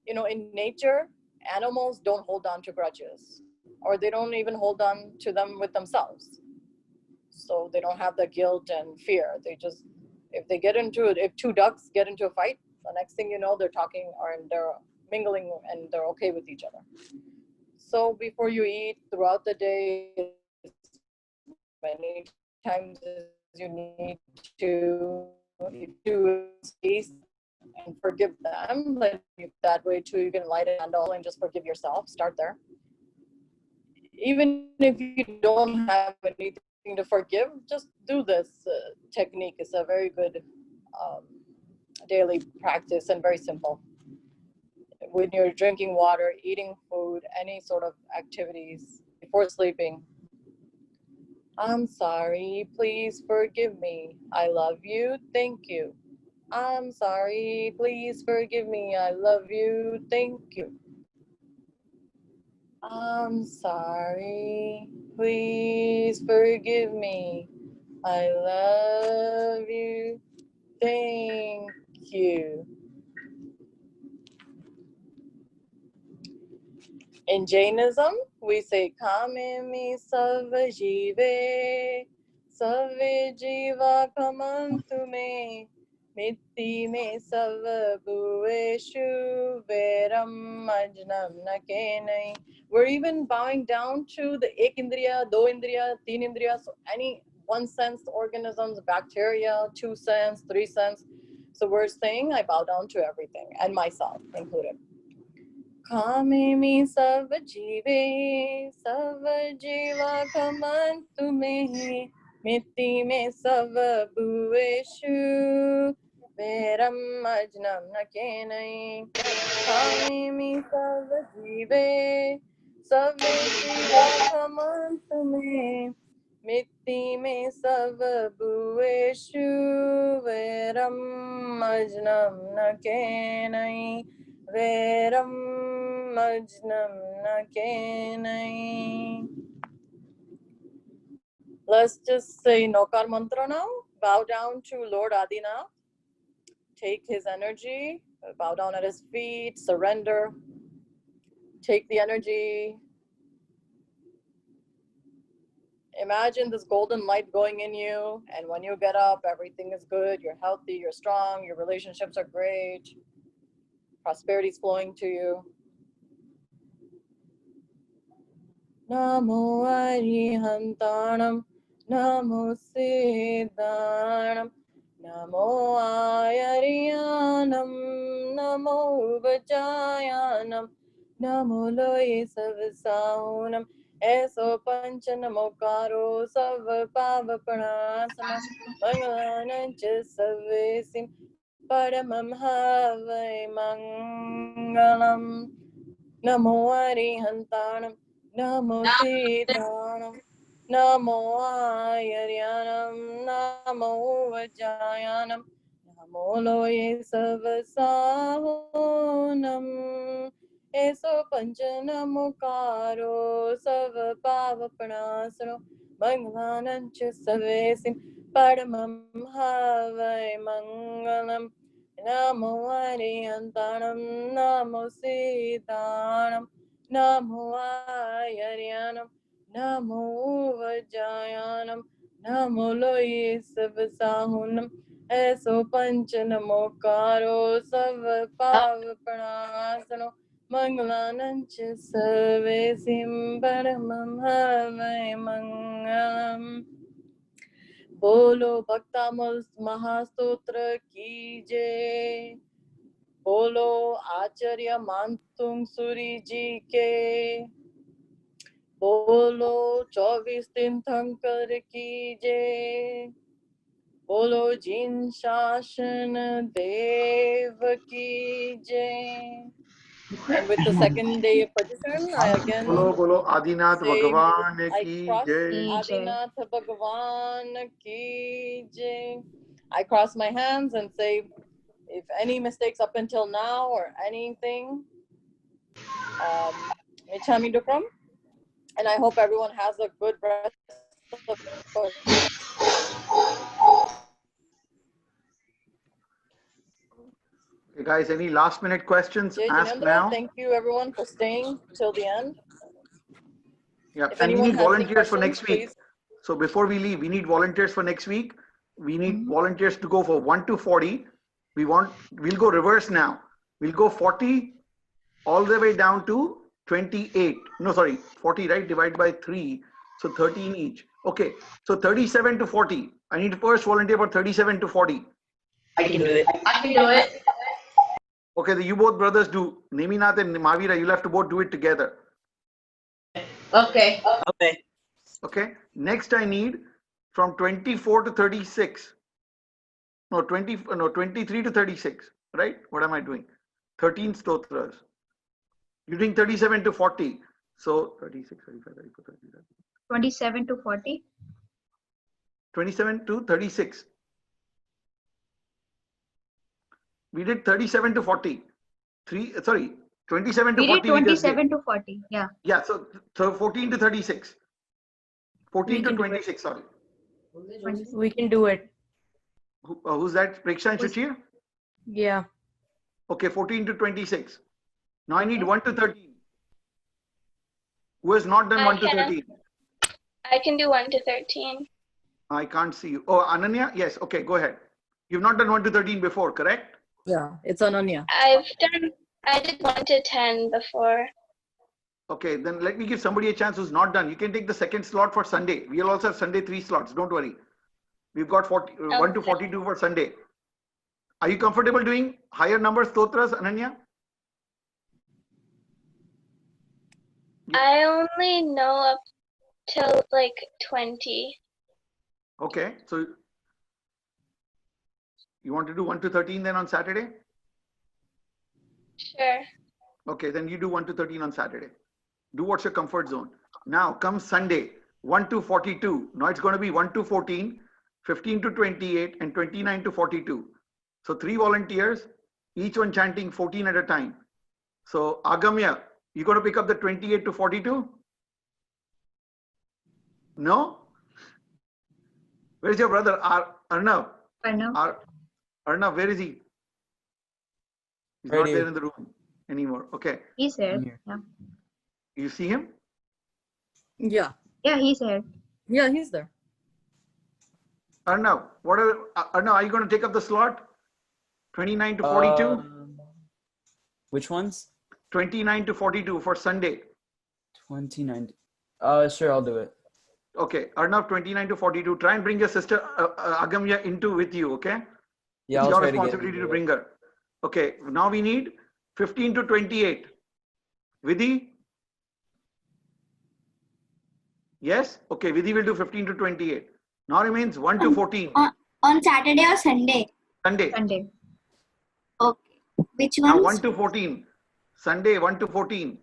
You know, in nature, animals don't hold on to grudges, or they don't even hold on to them with themselves. So they don't have the guilt and fear. They just, if 2 ducks get into a fight, the next thing you know, they're talking, or they're mingling, and they're okay with each other. So before you eat, throughout the day, many times as you need to, if you space and forgive them, like that way too, you can light a candle and just forgive yourself. Start there. Even if you don't have anything to forgive, just do this technique. It's a very good daily practice and very simple. When you're drinking water, eating food, any sort of activities, before sleeping. I'm sorry, please forgive me. I love you, thank you. I'm sorry, please forgive me. I love you, thank you. I'm sorry, please forgive me. I love you, thank you. In Jainism, we say Kamimi Savajive Savijiva Kamantu me Mitti me Savabueshu Veram Majnam Nakenai. We're even bowing down to the ek indriya, do indriya, teen indriya, so any one sense organisms, bacteria, 2 cents, 3 cents. So we're saying I bow down to everything and myself included. Kamimi Savajive Savajiva Kamantu me Mitti me Savabueshu Veram Majnam Nakenai. Kamimi Savajive Savajiva Kamantu me Mitti me Savabueshu Veram Majnam Nakenai. Veram Majnam Nakenai. Let's just say Nokar Mantra now. Bow down to Lord Adinath. Take his energy. Bow down at his feet. Surrender. Take the energy. Imagine this golden light going in you. And when you get up, everything is good. You're healthy. You're strong. Your relationships are great. Prosperity is flowing to you. Namo Arihantanam, Namo Siddhanam, Namo Ayariyanam, Namo Vajayanam, Namo Loye Savasahunam, Eso Panchanamo Karo Sava Pava Pranasana, Mangalanancha Savesim, Paramam Havai Mangalam, Namo Arihantanam, Namo Siddhanam, Namo Ayaryanam, Namo Vajayanam, Namo Loye Savasahunam, Eso Panchanamukaro Sava Pava Pranasano, Mangalanancha Savesim, Paramam Havai Mangalam, Namo Arihantanam, Namo Siddhanam, Namo Ayaryanam, Namo Vajayanam, Namo Loye Savasahunam, Eso Panchanamokaro Sava Pava Pranasano, Mangalanancha Savesim, Paramam Havai Mangalam. Bolo Bhaktamar Mahastotra ki jai. Bolo Acharya Mantung Suri ji ke. Bolo 24 दिन थंकर की जय. Bolo Jin Shashan Dev ki jai. And with the second day of petition, I again Bolo Adinath say, Bhagavan I ki cross jai. Adinath Bhagavan ki jai. I cross my hands and say, if any mistakes up until now or anything, Michami Dukram. And I hope everyone has a good rest of Okay, guys, any last minute questions? Jai Ask Jinendra, now. thank you everyone for staying till the end. Yeah, If and we anyone need has any volunteers for questions, next week. please. So before we leave, we need volunteers for next week. We need volunteers to go for 1 to 40. We'll go reverse now. We'll go 40 all the way down to 28. No, sorry, 40, right? Divide by 3. So 13 each. Okay, so 37 to 40. I need first volunteer for 37 to 40. I can do it. I can do it. Okay, you both brothers do. Neminath and Mavira, you'll have to both do it together. Okay. Okay. Okay, next I need from 24 to 36. No, 23 to 36, right? What am I doing? 13 stotras. You're doing 37 to 40. So 36, 35, 34, 35. 27 to 40. 27 to 36. We did 37 to 40. 27 to We 40 did 27 to 40. Yeah. Yeah, so 14 to 36. 14 to 26, sorry. We can do it. Who's that? Preksha and Shuchir? Yeah. Okay, 14 to 26. Now I need 1 to 13. Who has not done 1 to 13? I can do 1 to 13. I can't see you. Oh, Ananya? Yes, okay, go ahead. You've not done 1 to 13 before, correct? Yeah, it's Ananya. I did 1 to 10 before. Okay, then let me give somebody a chance who's not done. You can take the second slot for Sunday. We'll also have Sunday 3 slots. Don't worry. We've got 1 to 42 for Sunday. Are you comfortable doing higher number stotras, Ananya? I only know up till like 20. Okay, so you want to do 1 to 13 then on Saturday? Sure. Okay, then you do 1 to 13 on Saturday. Do what's your comfort zone. Now comes Sunday, 1 to 42. Now it's going to be 1 to 14, 15 to 28, and 29 to 42. So 3 volunteers, each one chanting 14 at a time. So Agamya, you going to pick up the 28 to 42? No? Where's your brother? Arnav? Arnav, where is he? He's not there in the room anymore. Okay. He's here. Yeah. You see him? Yeah. Yeah, he's here. Yeah, he's there. Arnav, Arnav, are you going to take up the slot? 29 to 42? Which ones? 29 to 42 for Sunday. 29. Sure, I'll do it. Okay, Arnav, 29 to 42. Try and bring your sister Agamya into with you, okay? Yeah, it's I'll your try to get responsibility to bring her. Okay, now we need 15 to 28. Vidhi? Yes? Okay, Vidhi will do 15 to 28. Now remains 1 to 14. On Saturday or Sunday? Sunday. Sunday. Okay. Which Now ones? 1 to 14. Sunday, 1 to 14.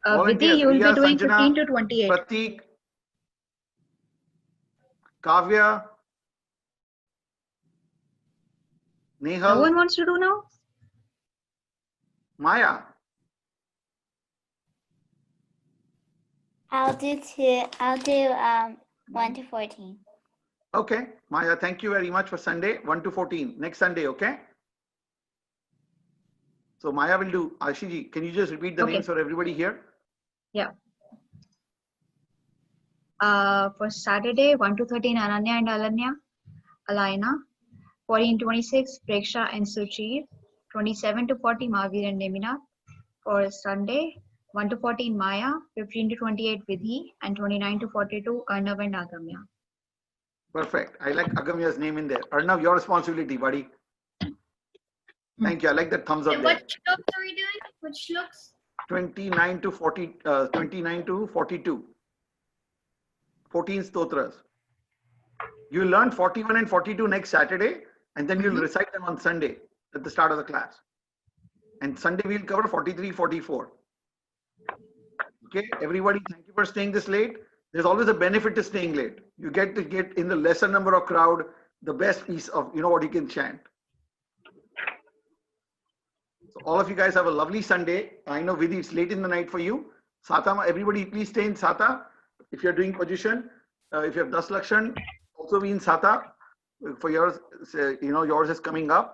Vidhi, you will Priya, be doing Sanjana, 15 to 28. Prateek, Kavya, Nehal. No one wants to do now? Maya. I'll do 1 to 14. Okay, Maya, thank you very much for Sunday, 1 to 14. Next Sunday, okay? So Maya will do. Ashiji, can you just repeat the names for everybody here? Yeah. For Saturday, 1 to 13, Ananya and Alaina. 14 to 26, Preksha and Suchir. 27 to 40, Mahavir and Nemina. For Sunday, 1 to 14, Maya. 15 to 28, Vidhi. And 29 to 42, Arnav and Agamya. Perfect. I like Agamya's name in there. Arnav, your responsibility, buddy. Thank you. I like that thumbs up there. What Shlokas are we doing? Which Shlokas? 29 to 40, 29 to 42. 14 stotras. You will learn 41 and 42 next Saturday, and then you'll recite them on Sunday at the start of the class. And Sunday we'll cover 43, 44. Okay, everybody, thank you for staying this late. There's always a benefit to staying late. You get to get in the lesser number of crowd, the best piece of, what you can chant. So all of you guys have a lovely Sunday. I know Vidhi, it's late in the night for you. Sata, everybody please stay in Sata. If you're doing position, if you have Das Lakshan, also be in Sata. For yours, yours is coming up.